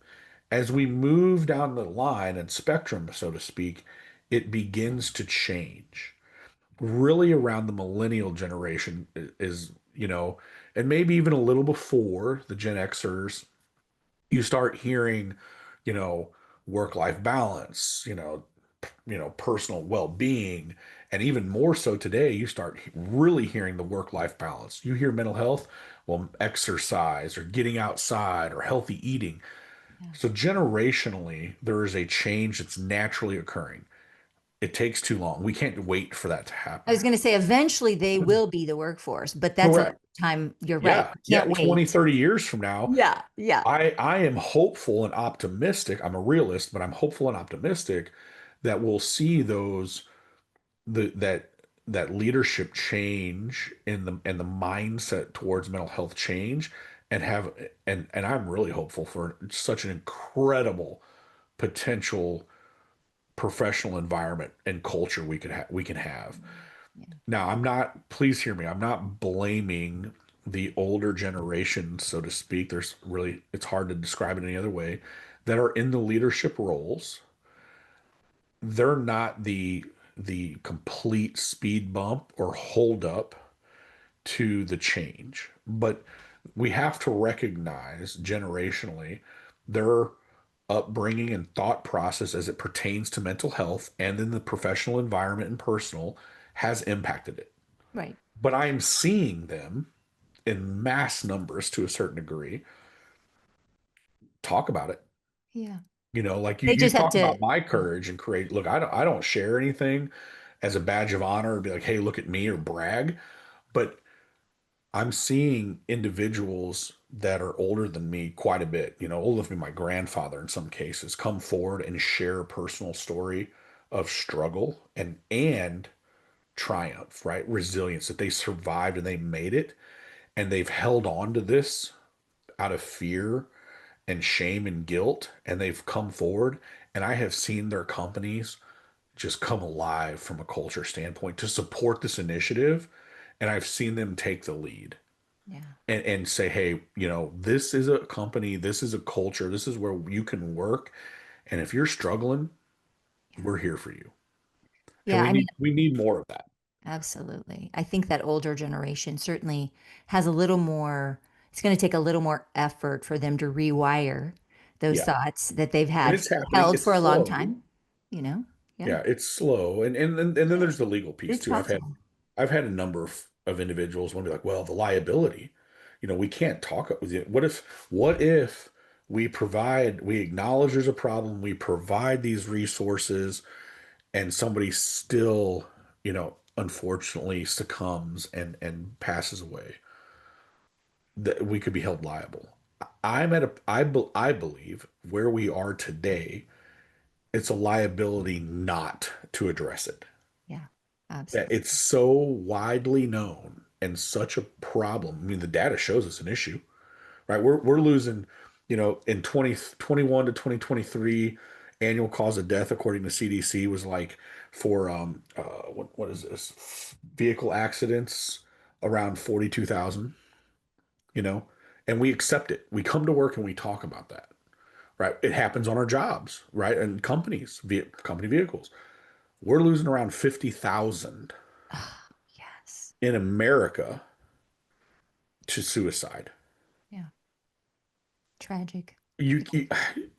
As we move down the line and spectrum, so to speak, it begins to change. Really around the millennial generation is, and maybe even a little before the Gen Xers, you start hearing, you know, work-life balance, personal well-being, and even more so today, you start really hearing the work-life balance. You hear mental health, well, exercise or getting outside or healthy eating. Yeah. So generationally, there is a change that's naturally occurring. It takes too long. We can't wait for that to I was happen. going to say eventually they will be the workforce, but that's a Correct. time. You're right. Yeah. We Yeah. can't 20, wait. 30 years from now, Yeah. Yeah. I am hopeful and optimistic. I'm a realist, but I'm hopeful and optimistic that we'll see the that leadership change in the mindset towards mental health change and have and I'm really hopeful for such an incredible potential professional environment and culture we can have. Yeah. Now, I'm not, please hear me, I'm not blaming the older generation, so to speak. There's really, it's hard to describe it any other way, that are in the leadership roles. They're not the complete speed bump or hold up to the change. But we have to recognize generationally their upbringing and thought process as it pertains to mental health and in the professional environment and personal has impacted it. Right. But I'm seeing them in mass numbers to a certain degree talk about it. Yeah. Like you They you just have talk to. about my courage and create. Look, I don't share anything as a badge of honor or be like, hey, look at me or brag. But I'm seeing individuals that are older than me quite a bit, older than my grandfather in some cases, come forward and share a personal story of struggle and triumph, right? Resilience, that they survived and they made it and they've held on to this out of fear and shame and guilt, and they've come forward. And I have seen their companies just come alive from a culture standpoint to support this initiative. And I've seen them take the lead Yeah. and say, hey, this is a company, this is a culture, this is where you can work. And if you're struggling, Yeah. we're here for you. And Yeah. I mean, we need more of that. absolutely. I think that older generation certainly has a little more, it's going to take a little more effort for them to rewire those Yeah. thoughts that they've And had it's happening. held It's for a long slow. time, you know? Yeah. Yeah, it's slow, and then there's the legal piece It's too. possible. I've had a number of individuals want to be like, well, the liability, we can't talk with you. What if we acknowledge there's a problem, we provide these resources, and somebody still, unfortunately succumbs and passes away, that we could be held liable. I believe where we are today, it's a liability not to address it. Yeah. That Absolutely. it's so widely known and such a problem. I mean, the data shows it's an issue, right? We're losing, in 2021 to 2023, annual cause of death according to CDC was like for what is this? Vehicle accidents around 42,000, you know, and we accept it. We come to work and we talk about that, right? It happens on our jobs, right? And company vehicles. We're losing around 50,000 Oh, yes. in America to suicide. Yeah. Tragic. You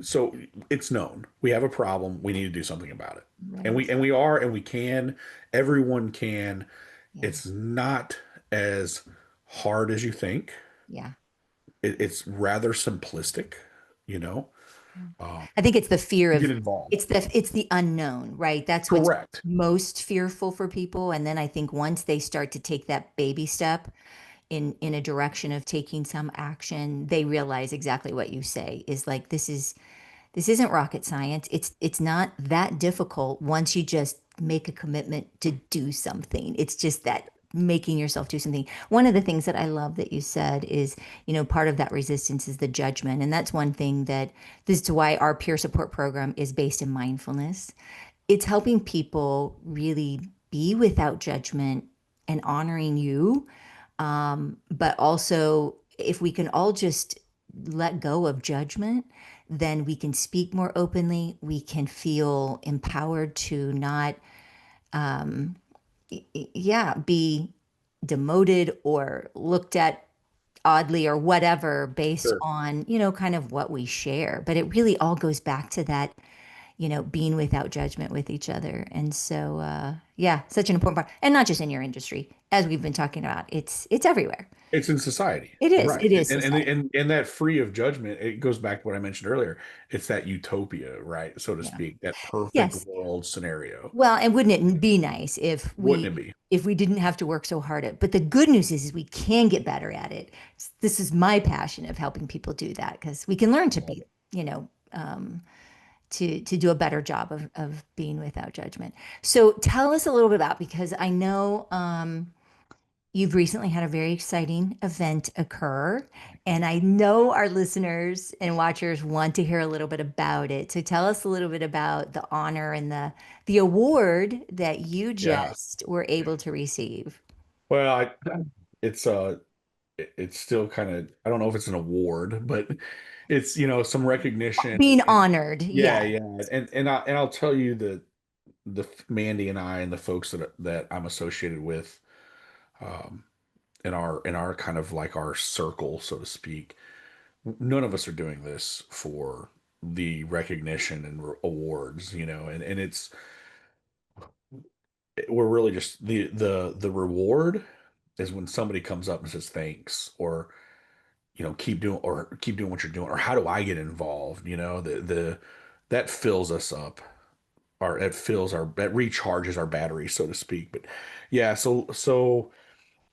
so it's known. We have a problem. We need to do something about it. And Right. we can. Everyone can. Yeah. It's not as hard as you think. Yeah. It's rather simplistic, you know. Yeah. Um, I think it's the fear to get of involved. it's the unknown, right? That's what's Correct. most fearful for people. And then I think once they start to take that baby step in a direction of taking some action, they realize exactly what you say is like this isn't rocket science. It's not that difficult once you just make a commitment to do something. It's just that making yourself do something. One of the things that I love that you said is, part of that resistance is the judgment. And that's one thing that this is why our peer support program is based in mindfulness. It's helping people really be without judgment and honoring you. But also, if we can all just let go of judgment, then we can speak more openly. We can feel empowered to not, yeah, be demoted or looked at oddly or whatever based Sure. on, kind of what we share. But it really all goes back to that, being without judgment with each other. And so, yeah, such an important part. And not just in your industry, as we've been talking about, it's everywhere. It's in society, It is. right? It is And society. that free of judgment, it goes back to what I mentioned earlier. It's that utopia, right? So to Yeah. speak, that perfect Yes. world scenario. Well, and wouldn't it be nice if Wouldn't we it be? didn't have to work so hard at, but the good news is we can get better at it. This is my passion of helping people do that because we can learn to Love be, it. to do a better job of being without judgment. So tell us a little bit about, because I know you've recently had a very exciting event occur, and I know our listeners and watchers want to hear a little bit about it. So tell us a little bit about the honor and the award that you Yeah. just were able to receive. Well, it's it's still kind of, I don't know if it's an award, but it's, some recognition Being and honored, yeah, yeah. yeah. And I'll tell you that Mandy and I and the folks that I'm associated with, um, in our kind of like our circle, so to speak, none of us are doing this for the recognition and awards, and we're really just the reward is when somebody comes up and says thanks, or keep doing what you're doing, or how do I get involved, the that fills us up, or that recharges our battery, so to speak. But yeah, so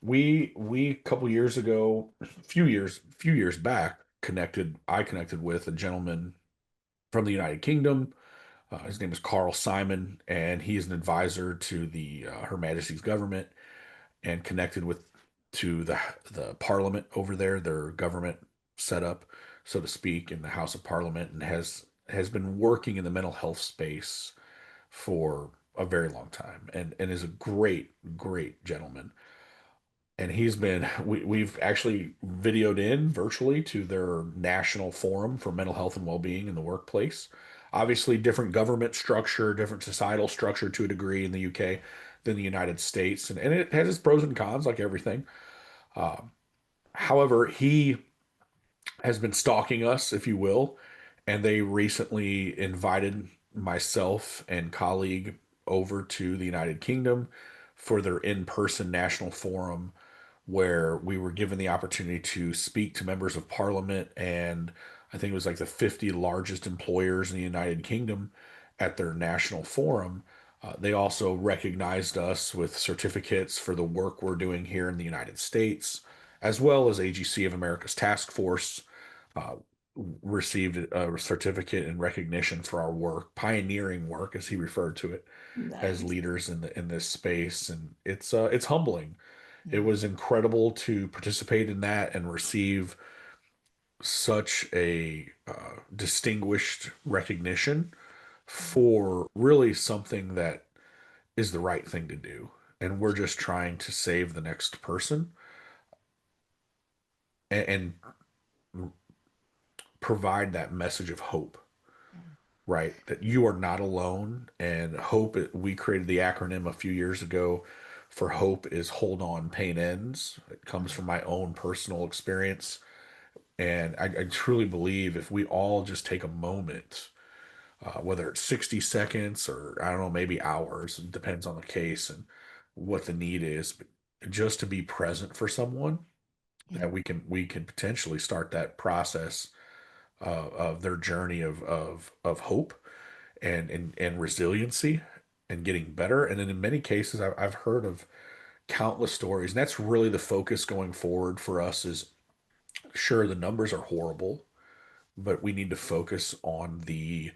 we a couple years ago, few years back, I connected with a gentleman from the United Kingdom. His name is Carl Simon, and he is an advisor to the Her Majesty's government, and connected with to the Parliament over there, their government setup, so to speak, in the House of Parliament, and has been working in the mental health space for a very long time, and is a great gentleman. And we've actually videoed in virtually to their national forum for mental health and well-being in the workplace. Obviously, different government structure, different societal structure to a degree in the UK than the United States, and it has its pros and cons, like everything. However, he has been stalking us, if you will, and they recently invited myself and colleague over to the United Kingdom for their in-person national forum, where we were given the opportunity to speak to members of parliament, and I think it was like the 50 largest employers in the United Kingdom at their national forum. They also recognized us with certificates for the work we're doing here in the United States, as well as AGC of America's task force uh, received a certificate in recognition for our work, pioneering work, as he referred to it, as Nice. leaders in this space, and it's humbling. It Yeah. was incredible to participate in that and receive such a distinguished recognition for really something that is the right thing to do. And we're just trying to save the next person, and provide that message of hope, Yeah. right? That you are not alone. And hope, we created the acronym a few years ago for hope, is hold on, pain ends. It comes from my own personal experience. And I truly believe if we all just take a moment, whether it's 60 seconds or I don't know, maybe hours, it depends on the case and what the need is, but just to be present for someone, Yeah. that we can potentially start that process of their journey of hope and resiliency and getting better. And then in many cases, I've heard of countless stories, and that's really the focus going forward for us. Is sure, the numbers are horrible, but we need to focus on the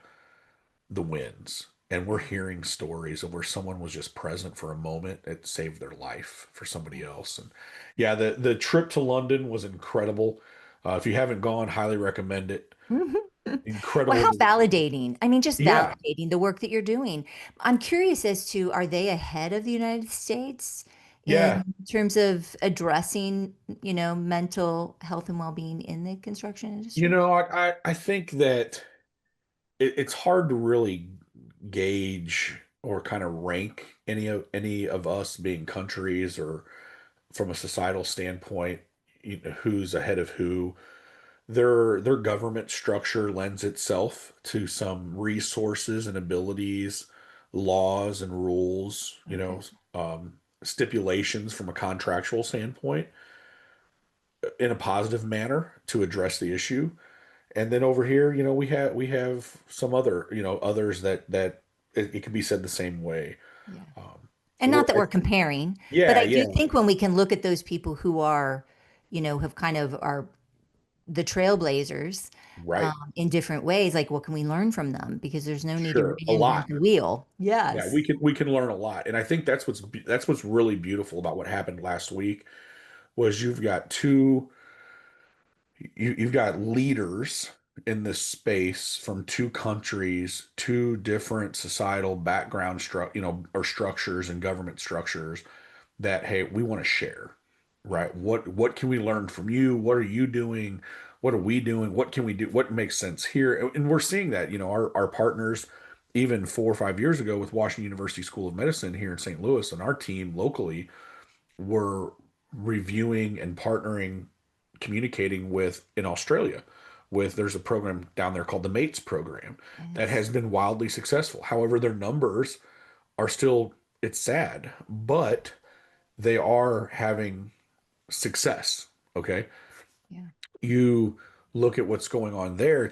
wins. and we're Yeah. hearing stories of where someone was just present for a moment, it saved their life for Yeah. somebody else. And yeah, the trip to London was incredible. If you haven't gone, highly recommend it. Mhm. Well, how Incredible. validating. I mean, just Yeah. validating the work that you're doing. I'm curious as to, are they ahead of the United States Yeah. in terms of addressing, mental health and well-being in the construction You industry? know, I think that it's hard to really gauge or kind of rank any of us being countries or from a societal standpoint, who's ahead of who. Their government structure lends itself to some resources and abilities, laws and rules, Okay. stipulations from a contractual standpoint in a positive manner to address the issue. And then over here, we have some other, others that it can be said the same way. Yeah. And So not that we're comparing, but yeah, I do yeah, think when we can look at those people who are, have kind of are the trailblazers right, in different ways, like what can we learn from them? Because there's no need to sure, a reinvent lot. the wheel. Yeah, Yes. we can learn a lot, and I think that's what's really beautiful about what happened last week was you've got leaders in this space from two countries, two different societal background or structures and government structures that, hey, we want to share, Yeah. right? What can we learn from you? What are you doing? What are we doing? What can we do? What makes sense here? And we're seeing that, our partners, even 4 or 5 years ago with Washington University School of Medicine here in St. Louis, and our team locally were reviewing and partnering, communicating with in Australia. There's a program down there called the MATES program that Yes. has been wildly successful. However, their numbers are still, it's sad, but they are having success. Okay. Yeah. You look at what's going on there.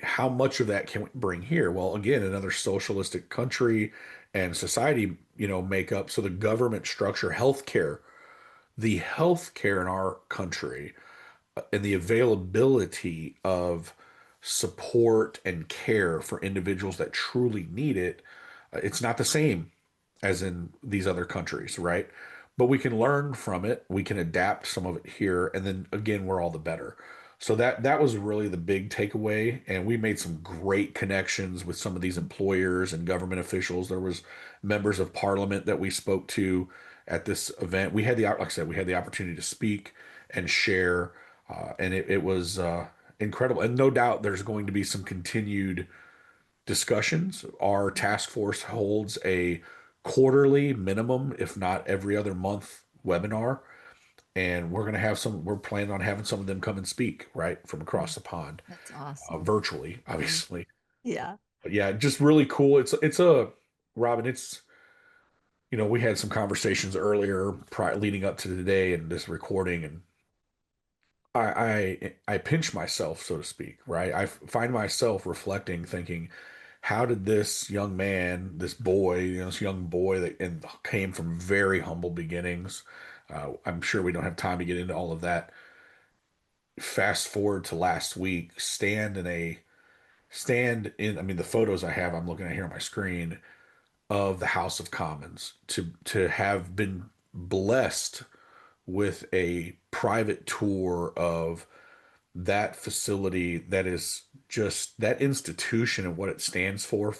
How much of that can we bring here? Well, again, another socialistic country and society, makeup. So the government structure, the healthcare in our country, and the availability of support and care for individuals that truly need it, it's not the same as in these other countries, right? But we can learn from it. We can adapt some of it here, and then again, we're all the better. So that was really the big takeaway, and we made some great connections with some of these employers and government officials. There was members of parliament that we spoke to at this event. Like I said, we had the opportunity to speak and share, and it was incredible. And no doubt, there's going to be some continued discussions. Our task force holds a quarterly minimum, if not every other month, webinar. And we're planning on having some of them come and speak right from Yeah. across the pond, That's awesome. virtually, Yeah. obviously. Yeah. But yeah, just really cool. Robin, we had some conversations earlier leading up to today and this recording, and I pinch myself, so to speak, right? I find myself reflecting, thinking, how did this young man, this boy, this young boy came from very humble beginnings. I'm sure we don't have time to get into all of that. Fast forward to last week, I mean, the photos I'm looking at here on my screen of the House of Commons to have been blessed with a private tour of that facility, that is just that institution and what it stands for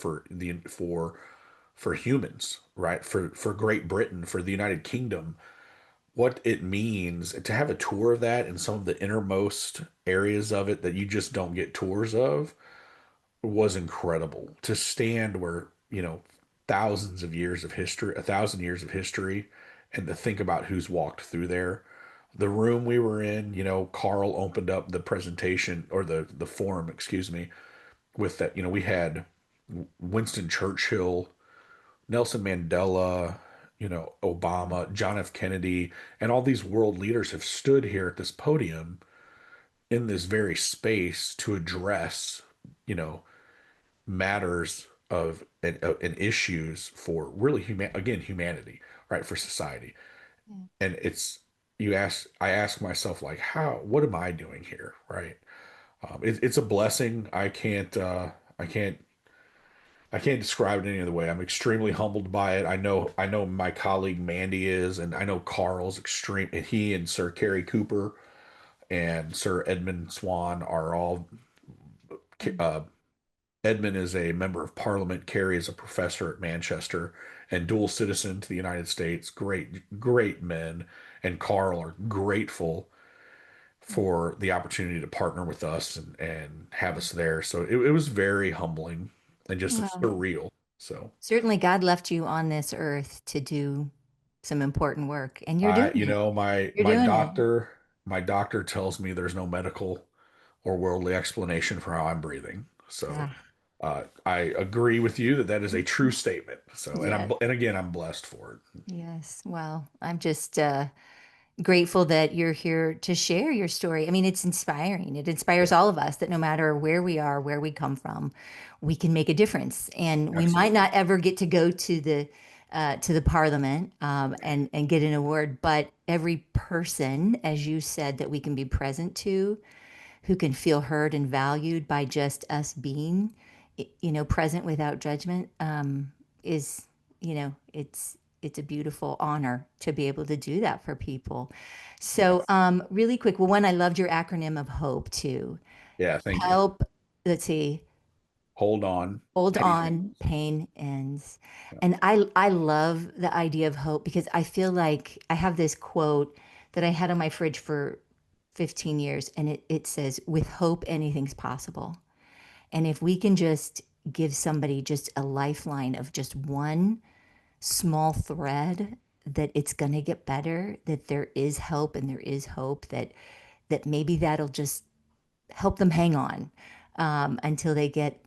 humans, right? For Great Britain, for the United Kingdom, what it means to have a tour of that and some of the innermost areas of it that you just don't get tours of was incredible. To stand where, thousands of years of history, 1,000 years of history, and to think about who's walked through there. The room we were in, Carl opened up the presentation or the forum, excuse me, with that. We had Winston Churchill, Nelson Mandela, Obama, John F. Kennedy, and all these world leaders have stood here at this podium in this very space to address, you know, matters and issues for really humanity, right? For society. Yeah. And I ask myself, like, what am I doing here? Right. It's a blessing. I can't I can't describe it any other way. I'm extremely humbled by it. I know my colleague Mandy is, and I know Carl's extreme, and he and Sir Kerry Cooper and Sir Edmund Swan are all. Uh, Edmund is a member of Parliament. Kerry is a professor at Manchester and dual citizen to the United States. Great, great men, and Carl are grateful for the opportunity to partner with us and have us there. So it was very humbling and just Well, surreal. So certainly God left you on this earth to do some important work, and you're I, doing it. my You're doing it. my doctor tells me there's no medical or worldly explanation for how I'm breathing. So Ah, I agree with you that that is a true statement. So yes, and again I'm blessed for it. yes. Well, I'm just grateful that you're here to share your story. I mean, it's inspiring. It inspires Yeah, all of us that no matter where we are, where we come from, we can make a difference. And we might absolutely. not ever get to go to the parliament and get an award, but every person, as you said, that we can be present to, who can feel heard and valued by just us being, present without judgment, is, it's a beautiful honor to be able to do that for people. Yeah. So, really quick, well, one, I loved your acronym of HOPE too. Yeah, thank you. Help, let's see, Hold on. hold Pain on, ends. pain ends. Yeah. And I love the idea of hope because I feel like I have this quote that I had on my fridge for 15 years, and it says, with hope, anything's possible. And if we can just give somebody just a lifeline of just one small thread that it's going to get better, that there is help and there is hope, that maybe that'll just help them hang on until they get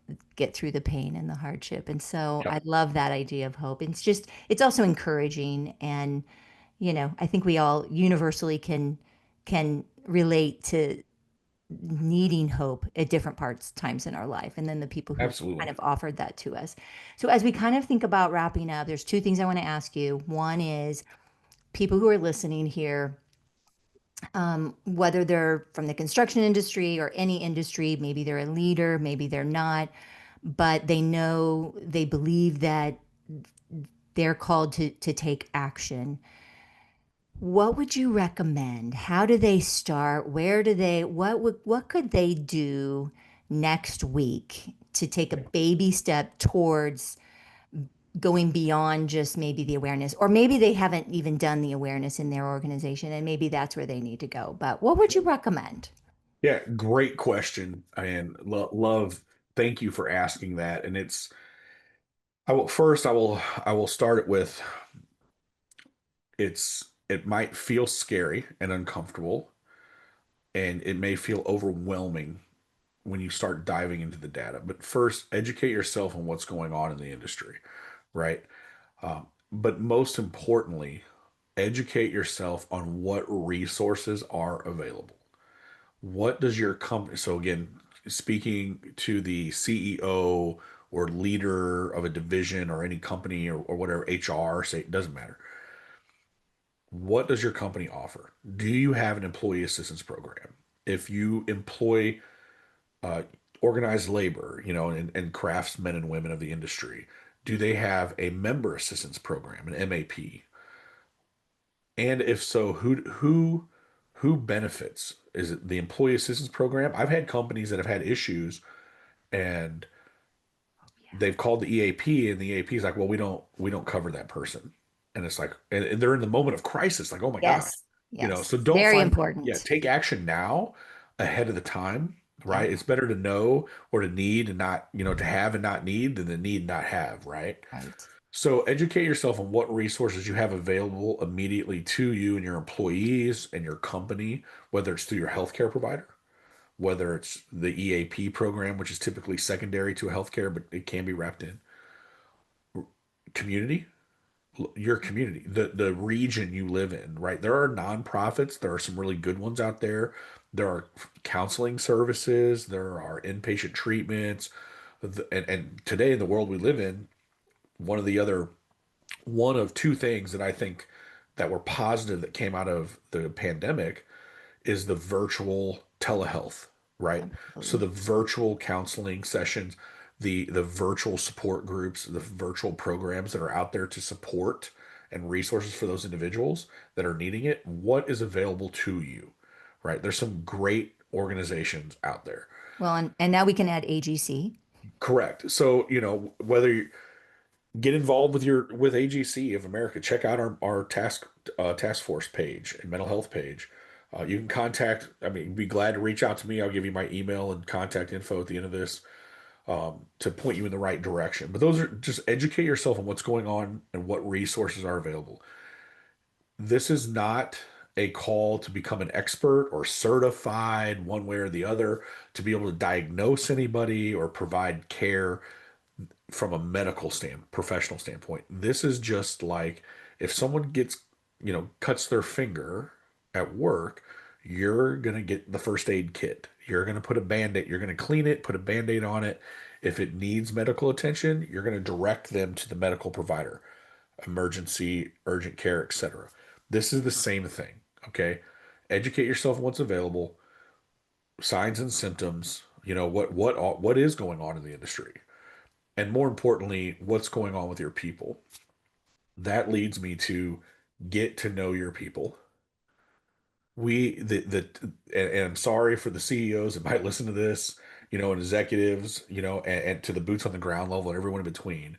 through the pain and the hardship. And so Yep. I love that idea of hope. It's just it's also encouraging, and I think we all universally can relate to needing hope at different parts times in our life, and then the people who've kind Absolutely. of offered that to us. So as we kind of think about wrapping up, there's two things I want to ask you. One is people who are listening here, whether they're from the construction industry or any industry, maybe they're a leader, maybe they're not, but they know, they believe that they're called to take action. What would you recommend? How do they start? Where do they, what could they do next week to take a Yeah. baby step towards going beyond just maybe the awareness, or maybe they haven't even done the awareness in their organization and maybe that's where they need to go. But what would you recommend? Yeah, great question. And love, thank you for asking that. And it's I will start it with it might feel scary and uncomfortable, and it may feel overwhelming when you start diving into the data. But first, educate yourself on what's going on in the industry, right? But most importantly, educate yourself on what resources are available. What does your company, so again, speaking to the CEO or leader of a division or any company or whatever, HR, say it doesn't matter. What does your company offer? Do you have an employee assistance program? If you employ uh, organized labor, and craftsmen and women of the industry, do they have a member assistance program, an MAP? And if so, who benefits? Is it the employee assistance program? I've had companies that have had issues and they've called the EAP and the EAP is like, well, we don't cover that person. And it's like, and they're in the moment of crisis, like, oh my God, Yes, yes, so don't very find, yeah, important. take action now ahead of the time, Yeah, right? It's better to know or to need and not, to have and not need than to need and not have, right? right. So educate yourself on what resources you have available immediately to you and your employees and your company, whether it's through your healthcare provider, whether it's the EAP program, which is typically secondary to healthcare, but it can be wrapped in community, your community, the region you live in, right? There are nonprofits, there are some really good ones out there. There are counseling services, there are inpatient treatments, and today in the world we live in, one of the other one of two things that I think that were positive that came out of the pandemic is the virtual telehealth, right? So Absolutely. the virtual counseling sessions, the virtual support groups, the virtual programs that are out there to support and resources for those individuals that are needing it, what is available to you, right? There's some great organizations out there. Well, and now we can add AGC. Correct. So, whether you get involved with AGC of America, check out our task force page and mental health page. You can contact, I mean, be glad to reach out to me. I'll give you my email and contact info at the end of this, to point you in the right direction. But those are just educate yourself on what's going on and what resources are available. This is not a call to become an expert or certified one way or the other to be able to diagnose anybody or provide care from a professional standpoint. This is just like if someone cuts their finger at work, you're going to get the first aid kit. You're going to put a band-aid, you're going to clean it, put a band-aid on it. If it needs medical attention, you're going to direct them to the medical provider, emergency, urgent care, etc. This is the same thing, okay? Educate yourself on what's available, signs and symptoms, what is going on in the industry, and more importantly, what's going on with your people. That leads me to get to know your people. And I'm sorry for the CEOs that might listen to this, and executives, and to the boots on the ground level and everyone in between.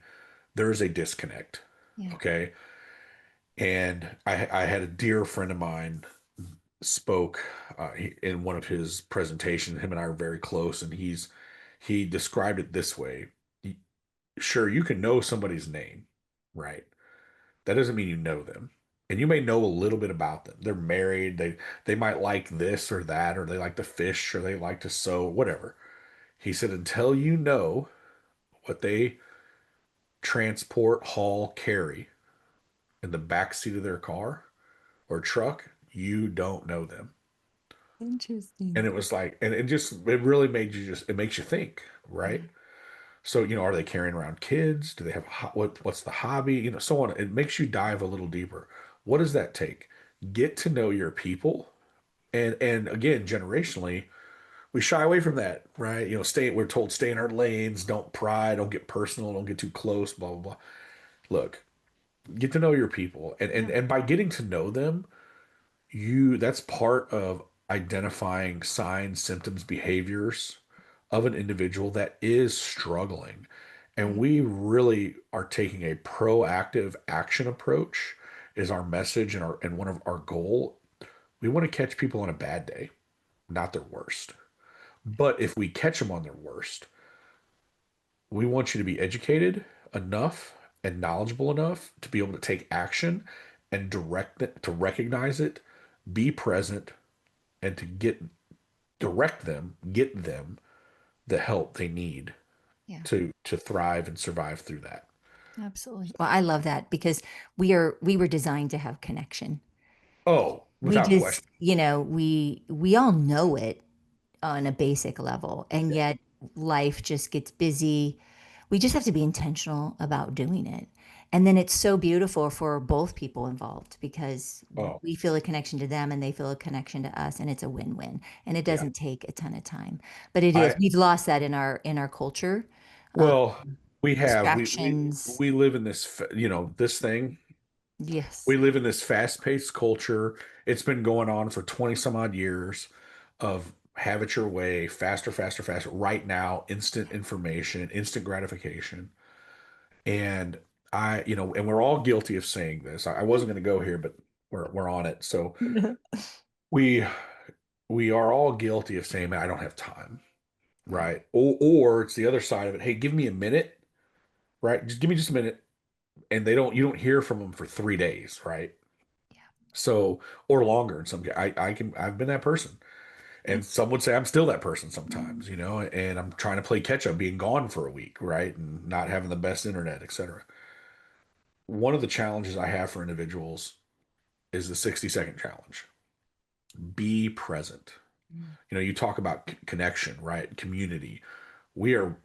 There is a disconnect. Yeah. Okay. And I had a dear friend of mine spoke in one of his presentations. Him and I are very close, and he described it this way. Sure, you can know somebody's name, right? That doesn't mean you know them. And you may know a little bit about them. They're married, they might like this or that, or they like to fish, or they like to sew, whatever. He said, until you know what they transport, haul, carry in the back seat of their car or truck, you don't know them. And Interesting. it was like, and it really it makes you think, Yeah. right? So, are they carrying around kids? Do they have what's the hobby? So on. It makes you dive a little deeper. What does that take? Get to know your people. And again, generationally, we shy away from that, right? We're told stay in our lanes, don't pry, don't get personal, don't get too close, blah blah blah. Look, get to know your people. And Yeah. and, and by getting to know them, that's part of identifying signs, symptoms, behaviors of an individual that is struggling. And Right. we really are taking a proactive action approach is our message and one of our goal. We want to catch people on a bad day, not their worst. But if we catch them on their worst, we want you to be educated enough and knowledgeable enough to be able to take action and direct it, to recognize it, be present, and to get them the help they need Yeah. to thrive and survive through that. Absolutely. Well, I love that because we were designed to have connection. Oh, We without just, question. we all know it on a basic level, and Yeah. yet life just gets busy. We just have to be intentional about doing it. And then it's so beautiful for both people involved because Oh, we feel a connection to them and they feel a connection to us, and it's a win-win. And it yeah. doesn't take a ton of time. But it is, I we've lost that in our culture. Um, well, Distractions. we live in this thing. Yes. We live in this fast-paced culture. It's been going on for 20 some odd years of have it your way, faster, faster, faster. Right now, instant information, instant gratification. And and we're all guilty of saying this. I wasn't going to go here, but we're on it. So we we are all guilty of saying, "Man, I don't have time." Yeah. Right? Or it's the other side of it. Hey, give me a minute, right? Just give me just a minute. And you don't hear from them for 3 days, right? Yeah. So, or longer in some case. I've been that person. Yeah. And some would say I'm still that person Mm. sometimes, and I'm trying to play catch up, being gone for a week, right? And not having the best internet, etc. One of the challenges I have for individuals is the 60-second challenge. Be present. Mm. You talk about connection, right? Community. We are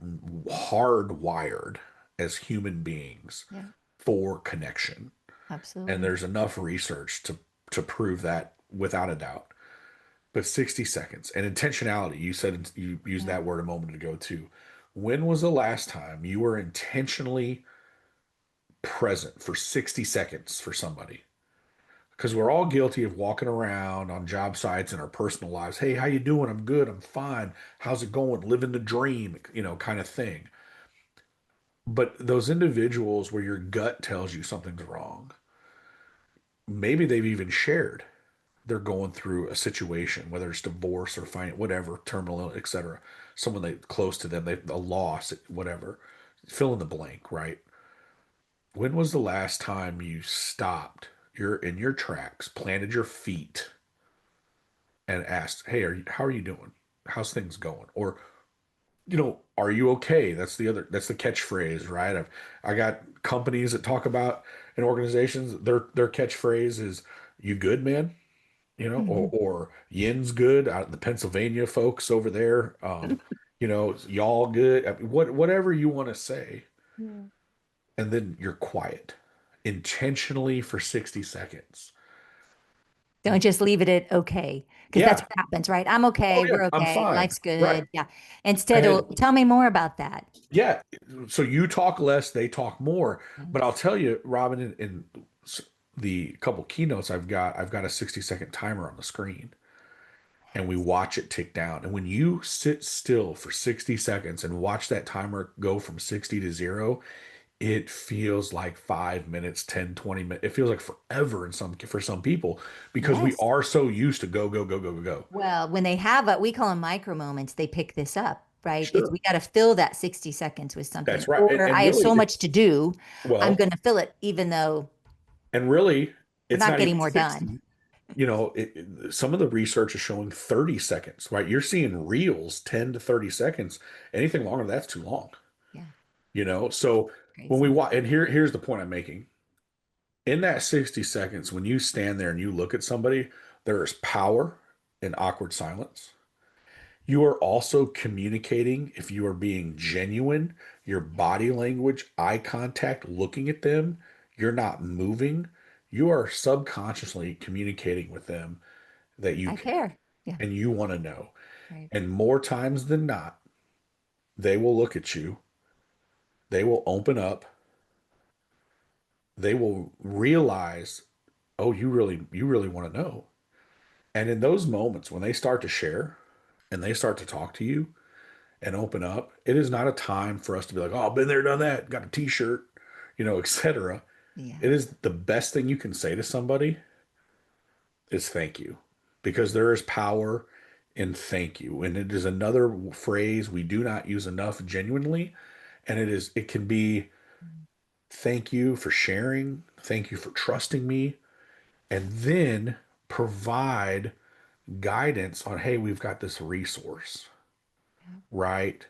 hardwired as human beings Yeah. for connection. And Absolutely. there's enough research to prove that without a doubt. But 60 seconds and intentionality, you used Yeah. that word a moment ago too. When was the last time you were intentionally present for 60 seconds for somebody? Because we're all guilty of walking around on job sites in our personal lives. Hey, how you doing? I'm good. I'm fine. How's it going? Living the dream, kind of thing. But those individuals where your gut tells you something's wrong, maybe they've even shared they're going through a situation, whether it's divorce or whatever, terminal, etc. Someone they close to them, they a loss, whatever. Fill in the blank, right? When was the last time you stopped? You're in your tracks, planted your feet, and asked, "Hey, how are you doing? How's things going?" Or, "Are you okay?" That's the catchphrase, right? I got companies that talk about in organizations, their catchphrase is, "You good, man?" Or "Yin's good." The Pennsylvania folks over there, "Y'all good?" I mean, whatever you want to say, Yeah. and then you're quiet intentionally for 60 seconds. Don't just leave it at okay, because that's Yeah. what happens, right? I'm Oh okay. yeah, We're I'm okay. fine. Life's Right. good. Yeah. Instead, And tell me more about that. yeah, so you talk less, they talk more. Yeah. But I'll tell you, Robin, in the couple keynotes I've got a 60-second timer on the screen, and we watch it tick down. And when you sit still for 60 seconds and watch that timer go from 60 to zero, it feels like 5 minutes, 10, 20 minutes. It feels like forever for some people, because we Yes. are so used to go, go, go, go, go, go. Well, when they have we call them micro moments, they pick this up, right? Sure. We got to fill that 60 seconds with something. That's right. And, Or and I have really, so much to do, I'm well, going to fill it, even though and really, I'm it's not not getting even more done. 60. Some of the research is showing 30 seconds, right? You're seeing reels 10 to 30 seconds. Anything longer, that's too long, Yeah. So when we Crazy. watch, and here's the point I'm making. In that 60 seconds, when you stand there and you look at somebody, there is power in awkward silence. You are also communicating if you are being genuine, your Yeah. body language, eye contact, looking at them, you're not moving. You are subconsciously communicating with them that you I care care. Yeah. and you want to know. Right. And more times than not, they will look at you, they will open up, they will realize, "Oh, you really want to know." And in those moments when they start to share and they start to talk to you and open up, it is not a time for us to be like, "Oh, been there, done that, got a t-shirt," etc. Yeah. It is the best thing you can say to somebody is thank you, because there is power in thank you. And it is another phrase we do not use enough genuinely. And it can be thank you for sharing, thank you for trusting me, and then provide guidance on, hey, we've got this resource, Yeah. right?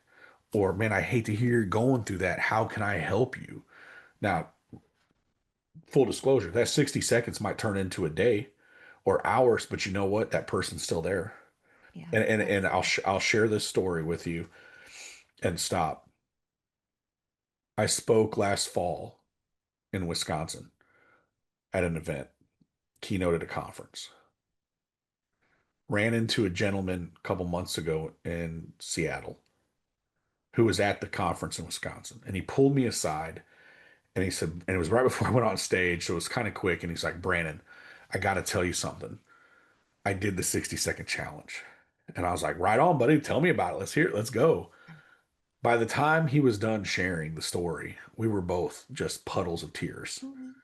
Or, man, I hate to hear you're going through that. How can I help you? Now, full disclosure, that 60 seconds might turn into a day or hours, but you know what? That person's still there. Yeah. And I'll share this story with you and stop. I spoke last fall in Wisconsin at an event, keynote at a conference. Ran into a gentleman a couple months ago in Seattle who was at the conference in Wisconsin, and he pulled me aside and he said, and it was right before I went on stage, so it was kind of quick. And he's like, "Brandon, I got to tell you something. I did the 60-second challenge." And I was like, "Right on, buddy. Tell me about it. Let's hear it. Let's go." By the time he was done sharing the story, we were both just puddles of tears. Mhm.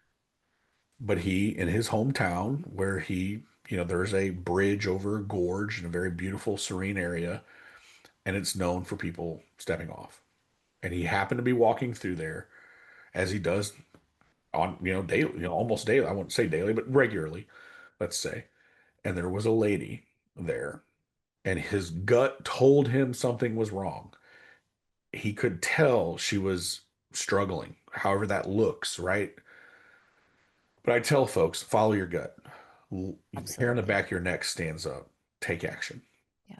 But he, in his hometown, where there's a bridge over a gorge in a very beautiful, serene area, and it's known for people stepping off. And he happened to be walking through there, as he does on, daily, almost daily. I wouldn't say daily, but regularly, let's say. And there was a lady there, and his gut told him something was wrong. He could tell she was struggling, however that looks, right? But I tell folks, follow your gut. Hair on the Absolutely. back of your neck stands up. Take action. Yeah.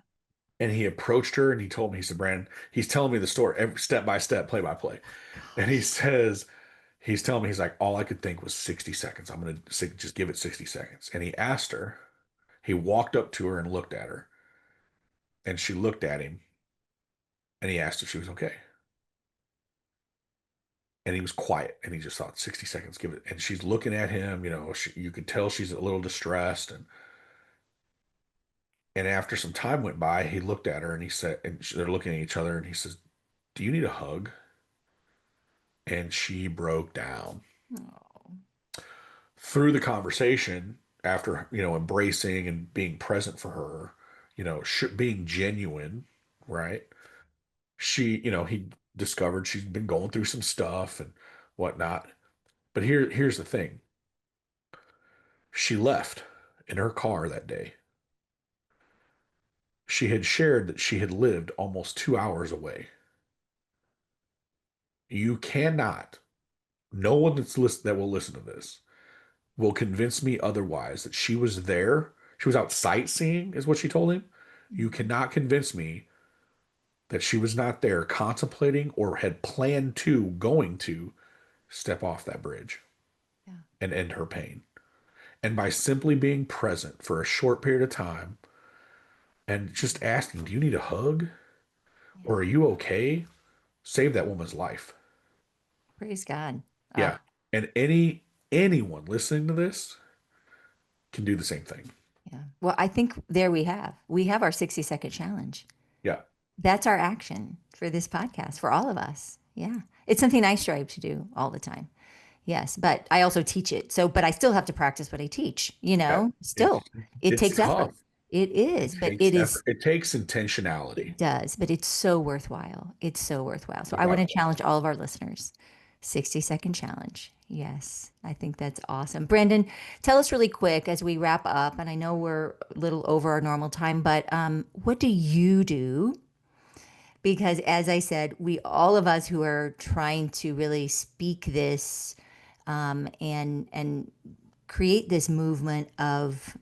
And he approached her and he told me, he said, "Brandon," he's telling me the story step by step, play by play. And he Gosh. says, he's telling me, he's like, "All I could think was 60 seconds. I'm going to just give it 60 seconds." And he asked her, he walked up to her and looked at her, and she looked at him, and he asked if she was okay. And he was quiet, and he just thought 60 seconds, give it. And she's looking at him, you could tell she's a little distressed. And after some time went by, he looked at her and he said, they're looking at each other, and he says, "Do you need a hug?" And she broke down. Oh, Through the conversation, after, embracing and being present for her, being genuine, right? He discovered she's been going through some stuff and whatnot. But here's the thing. She left in her car that day. She had shared that she had lived almost 2 hours away. You cannot, no one that will listen to this will convince me otherwise that she was there. She was out sightseeing, is what she told him. You mhm. cannot convince me that she was not there contemplating or had planned to, going to step off that bridge Yeah, and end her pain. And by simply being present for a short period of time and just asking, "Do you need a hug? yeah. Or are you okay?" Save that woman's life. Praise God. Oh, Yeah. And anyone listening to this can do the same thing. yeah. Well, I think there we have our 60-second challenge. Yeah. That's our action for this podcast for all of us. Yeah. It's something I strive to do all the time. Yes, but I also teach it. So, but I still have to practice what I teach, Yeah. still. It's It it's takes effort. tough. It It is, but takes effort. It takes intentionality. it does, but it's so worthwhile. It's so worthwhile. So I want Without to challenge question. all of our listeners. 60-second challenge. Yes, I think that's awesome. Brandon, tell us really quick as we wrap up, and I know we're a little over our normal time, but what do you do? Because as I said, we all of us who are trying to really speak this and create this movement of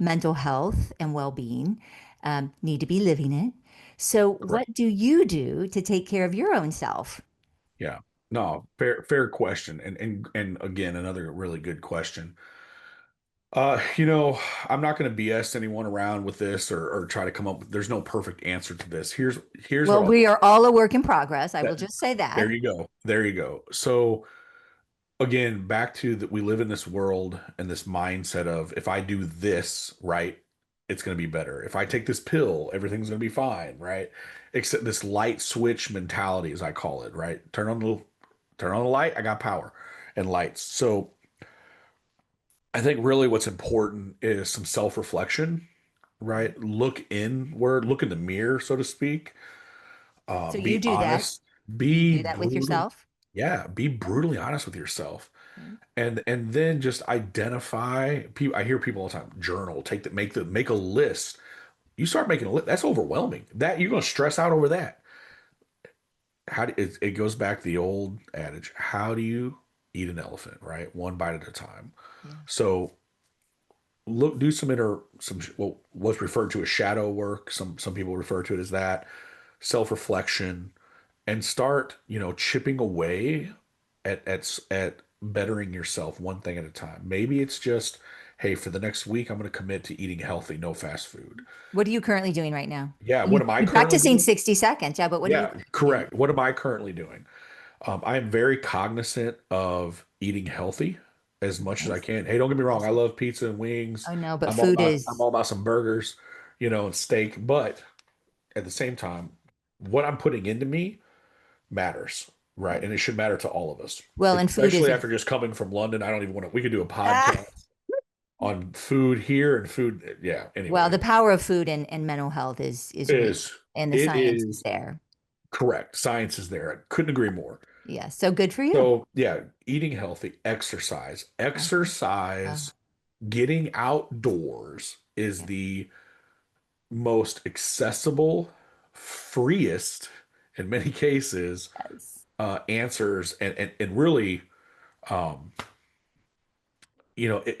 mental health and well-being need to be living it. So, Correct. what do you do to take care of your own self? Yeah. No, fair question. And again, another really good question. I'm not going to BS anyone around with this or try to come up with, there's no perfect answer to this. Here's what Well, I'll we are all a work in progress. I will that just say there that. you go. There you go. So again, back to that, we live in this world and this mindset of, if I do this right, it's going to be better. If I take this pill, everything's going to be fine, right? Except this light switch mentality, as I call it, right? Turn on the light, I got power and lights. So I think really what's important is some self-reflection, Okay. right? Look inward, look in the mirror, so to speak. So you Be do that. honest, You be do that with brutal. yourself. Yeah, be brutally honest with yourself. Okay. And then just identify people. I hear people all the time, journal, make a list. You start making a list, that's overwhelming. That you're going to stress out over that. It goes back to the old adage, how do you eat an elephant, right? One bite at a time. Yeah. So do what's referred to as shadow work. Some people refer to it as that, self-reflection, and start, chipping away at bettering yourself one thing at a time. Maybe it's just, hey, for the next week, I'm going to commit to eating healthy, no fast food. What are you currently doing right now? Yeah, what You am I you currently practicing doing? 60 seconds. Yeah, but what are you Yeah, currently doing? correct. What am I currently doing? I am very cognizant of eating healthy as much as I Yes. can. Hey, don't get me wrong. I Yes. love pizza and wings. Oh no, but food I'm is all about some burgers, and steak. But at the same time, what I'm putting into me matters, right? yeah. And it should matter to all of us, Well, and food is especially after just coming from London. I don't even want to. We could do a ah, podcast on food here and food. Yeah. well, Anyway, the power of food and mental health is real, is and the it science is is there. correct. Science is there. I couldn't agree more. Yeah, so good for you. So yeah, eating healthy, Okay. Oh, exercise, getting outdoors is yeah. the most accessible, freest, in many cases, Yes. answers, and really, um, it,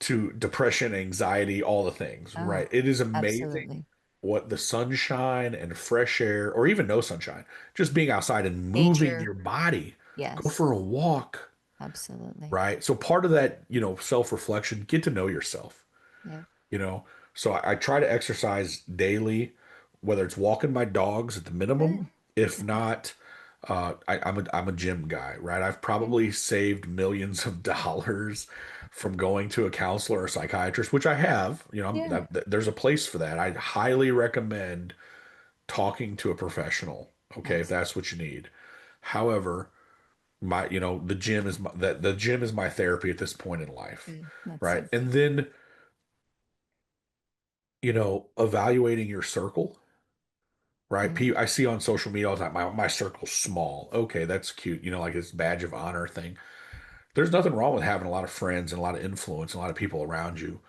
to depression, anxiety, all the things, Oh, right? It is amazing absolutely. what the sunshine and fresh air, or even no sunshine, just being outside and moving Nature. your body, go Yes, for a walk, absolutely. right? So part of that, self-reflection, get to know yourself, Yeah. you know. So I try to exercise daily, whether it's walking my dogs at the Good. minimum, if Good. not, I'm a gym guy, right? I've Okay. probably saved millions of dollars from going to a counselor or psychiatrist, which I have. Yeah. There's a place for that. I highly recommend talking to a professional, okay, if Yes. that's what you need. However, the gym is my therapy at this point in life, Good. That's right? so good. And then, evaluating your circle, right? Yeah. I see on social media all the time, my circle's small. Okay, that's cute, like this badge of honor thing. There's nothing wrong with having a lot of friends and a lot of influence and a lot of people around you,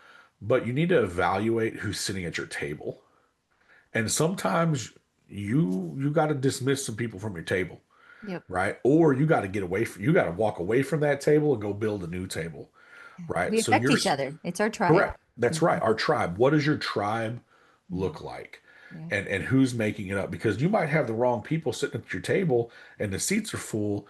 but you need to evaluate who's sitting at your table. And sometimes you got to dismiss some people from your table, Yep. right? Or you got to walk away from that table and go build a new table, Yeah. right? We So affect you're each other. It's our tribe. correct. That's right. Mhm. Our tribe. What does your tribe Yeah. look like? Yeah. And who's making it up? Because you might have the wrong people sitting at your table and the seats are full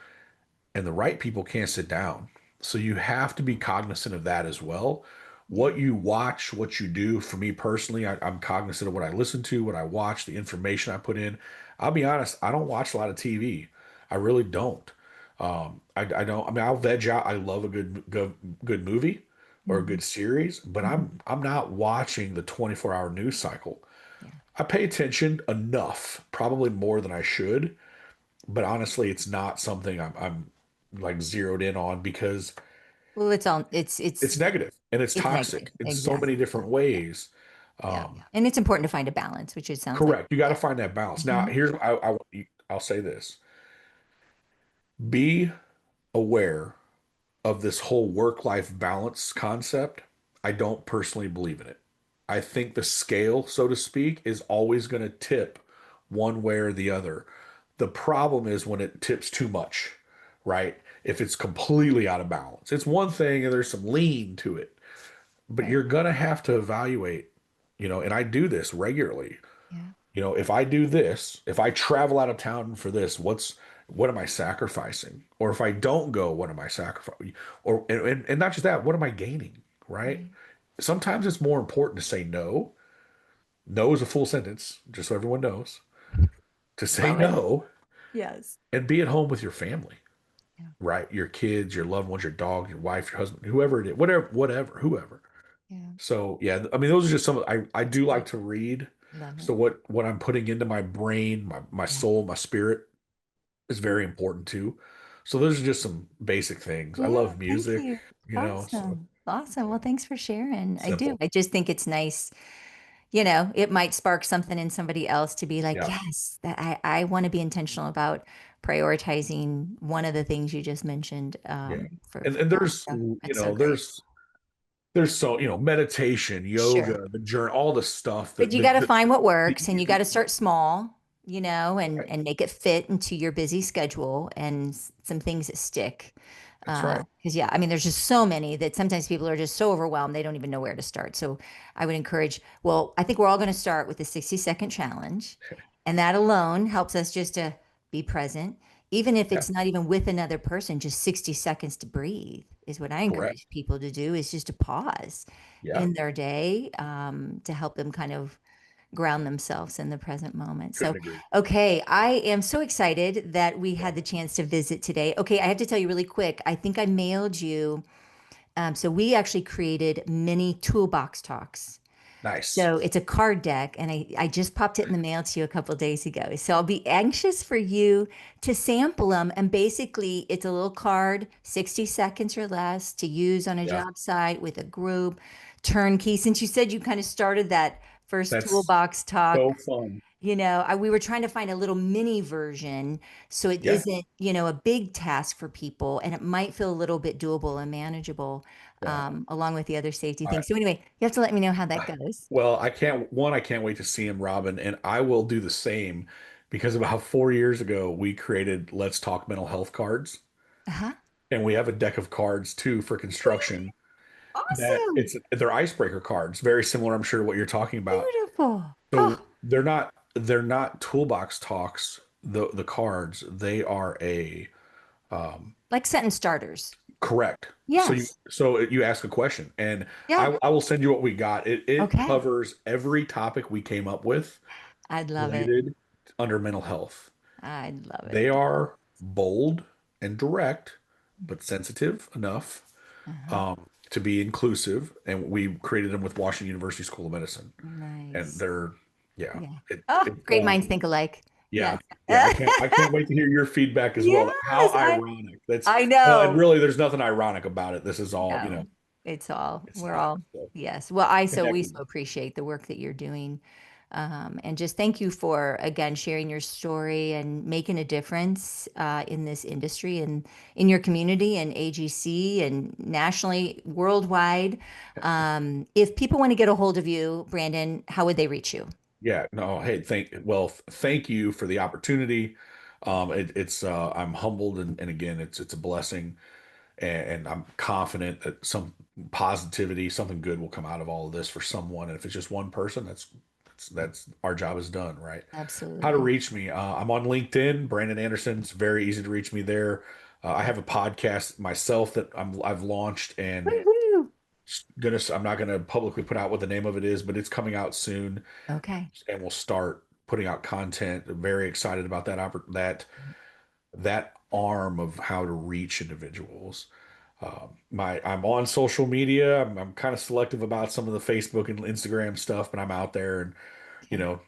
and the right people can't sit down. So you have to be cognizant of that as well. Yeah. What you watch, what you do. For me personally, I'm cognizant of what I listen to, what I watch, the information I put in. I'll be honest, I don't watch a lot of TV. I really don't. I don't. I mean, I'll veg out. I love a good movie or a Hmm. good series, but Hmm. I'm not watching the 24-hour news cycle. Yeah. I pay attention enough, probably more than I should, but honestly, it's not something I'm like zeroed in on because Well, it's all it's negative and it's it's negative. toxic in so many Exactly. different Yeah. ways. Yeah. Yeah. Um, And it's important to find a balance, which it sounds like. correct. You got to Yeah. find that balance. Now, Hmm. I'll say this: be aware of this whole work-life balance concept. I don't personally believe in it. I think the scale, so to speak, is always going to tip one way or the other. The problem is when it tips too much, right? If it's completely out of balance. It's one thing and there's some lean to it, but Right. you're going to have to evaluate, and I do this regularly. Yeah. If I do this, if I travel out of town for this, what am I sacrificing? Or if I don't go, what am I sacrificing? Or and not just that, what am I gaining? Right? Right. Sometimes it's more important to say no. No is a full sentence, just so everyone knows. To say Love it. no Yes. and be at home with your family, Yeah. right? Your kids, your loved ones, your dog, your wife, your husband, whoever it is, whatever, whoever. Yeah. So yeah, I mean, those are just some. I That's do like great. to read. Love it. So what I'm putting into my brain, my Yeah. soul, my spirit is very important too. So those are just some basic things. I Yeah. love Thank music, you. so Awesome. Awesome. Well, thanks for sharing. I do. simple. I just think it's nice. It might spark something in somebody else to be like, Yeah, yes, that I want to be intentional about prioritizing one of the things you just mentioned yeah. for And that. there's So that's so great. there's so meditation, Sure. yoga, the journey, all the stuff But that you got to find what the works and you got to easy, start small, and right. make it fit into your busy schedule and some things that stick. That's right. Because yeah, I mean, there's just so many that sometimes people are just so overwhelmed they don't even know where to start. So I would encourage, well, I think we're all going to start with the 60-second challenge, and that alone helps us just to be present, even if Yeah, it's not even with another person. Just 60 seconds to breathe is what I correct. encourage people to do. Is just to pause Yeah, in their day, to help them kind of ground themselves in the present moment. So, couldn't agree. okay, I am so excited that we had the chance to visit today. Okay, I have to tell you really quick. I think I mailed you. So we actually created mini toolbox talks. Nice. So it's a card deck, and I just popped it in the mail to you a couple days ago. So I'll be anxious for you to sample them. And basically, it's a little card, 60 seconds or less to use on a Yeah, job site with a group, turnkey. Since you said you kind of started that first that's toolbox talk, so fun. we were trying to find a little mini version so it Yeah, isn't, a big task for people and it might feel a little bit doable and manageable, yeah. along with the other safety I, things. So anyway, you have to let me know how that goes. well, I can't wait to see him, Robin, and I will do the same because about 4 years ago we created Let's Talk Mental Health cards, Uh-huh. and we have a deck of cards too for construction that Awesome. they're icebreaker cards, very similar, I'm sure, to what you're talking about. Beautiful. So Oh, they're not toolbox talks, the cards, they are a like sentence starters. correct. Yes. So you ask a question, and Yeah. I will send you what we got. It Okay. covers every topic we came up with I'd love it. related under mental health. I love They it. are bold and direct, but sensitive enough Uh-huh. to be inclusive. And we created them with Washington University School of Medicine, and Nice. they're yeah, Yeah. Oh, it's great minds think alike. yeah, Yes. yeah. I can't wait to hear your feedback as well. How Yes, ironic. That's I well, and know. really, there's nothing ironic about it. This is all, No, it's all, it's we're not. all, So yes. Well, we so connected. appreciate the work that you're doing. And just thank you for, again, sharing your story and making a difference in this industry and in your community and AGC and nationally, worldwide. If people want to get a hold of you, Brandon, how would they reach you? Yeah, no, hey, thank you for the opportunity. I'm humbled and again, it's a blessing, and I'm confident that some positivity, something good will come out of all of this for someone. And if it's just one person, that's our job is done, right? How to Absolutely. reach me? I'm on LinkedIn, Brandon Anderson. It's very easy to reach me there. I have a podcast myself that I've launched and Woohoo. I'm not gonna publicly put out what the name of it is, but it's coming out soon, Okay. and we'll start putting out content. I'm very excited about that arm of how to reach individuals. I'm on social media. I'm kind of selective about some of the Facebook and Instagram stuff, but I'm out there, and you Okay. know,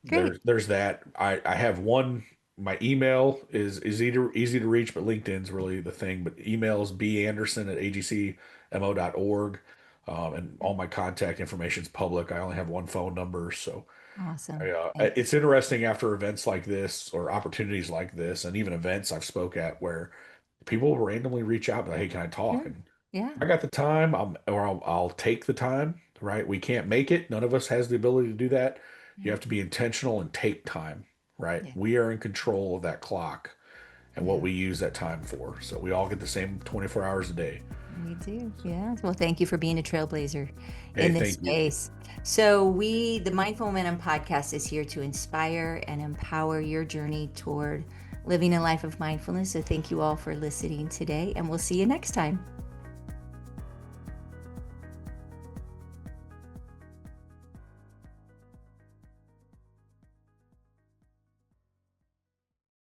Great. there's that. I have one. My email is easy to reach, but LinkedIn's really the thing. But email is banderson@agcmo.org, and all my contact information is public. I only have one phone number, so Awesome. Thank it's interesting after events like this or opportunities like this, and even events I've spoke at where people randomly reach out, like, "Hey, can I talk?" you. And Yeah. I got the time, I'll take the time. Right? We can't make it. None of us has the ability to do that. You Yeah. have to be intentional and take time. Right? Yeah. We are in control of that clock and what Yeah. we use that time for. So we all get the same 24 hours a day. We do. Yeah. Well, thank you for being a trailblazer Hey, in this thank you. space. The Mindful Momentum podcast is here to inspire and empower your journey toward living a life of mindfulness. So thank you all for listening today, and we'll see you next time.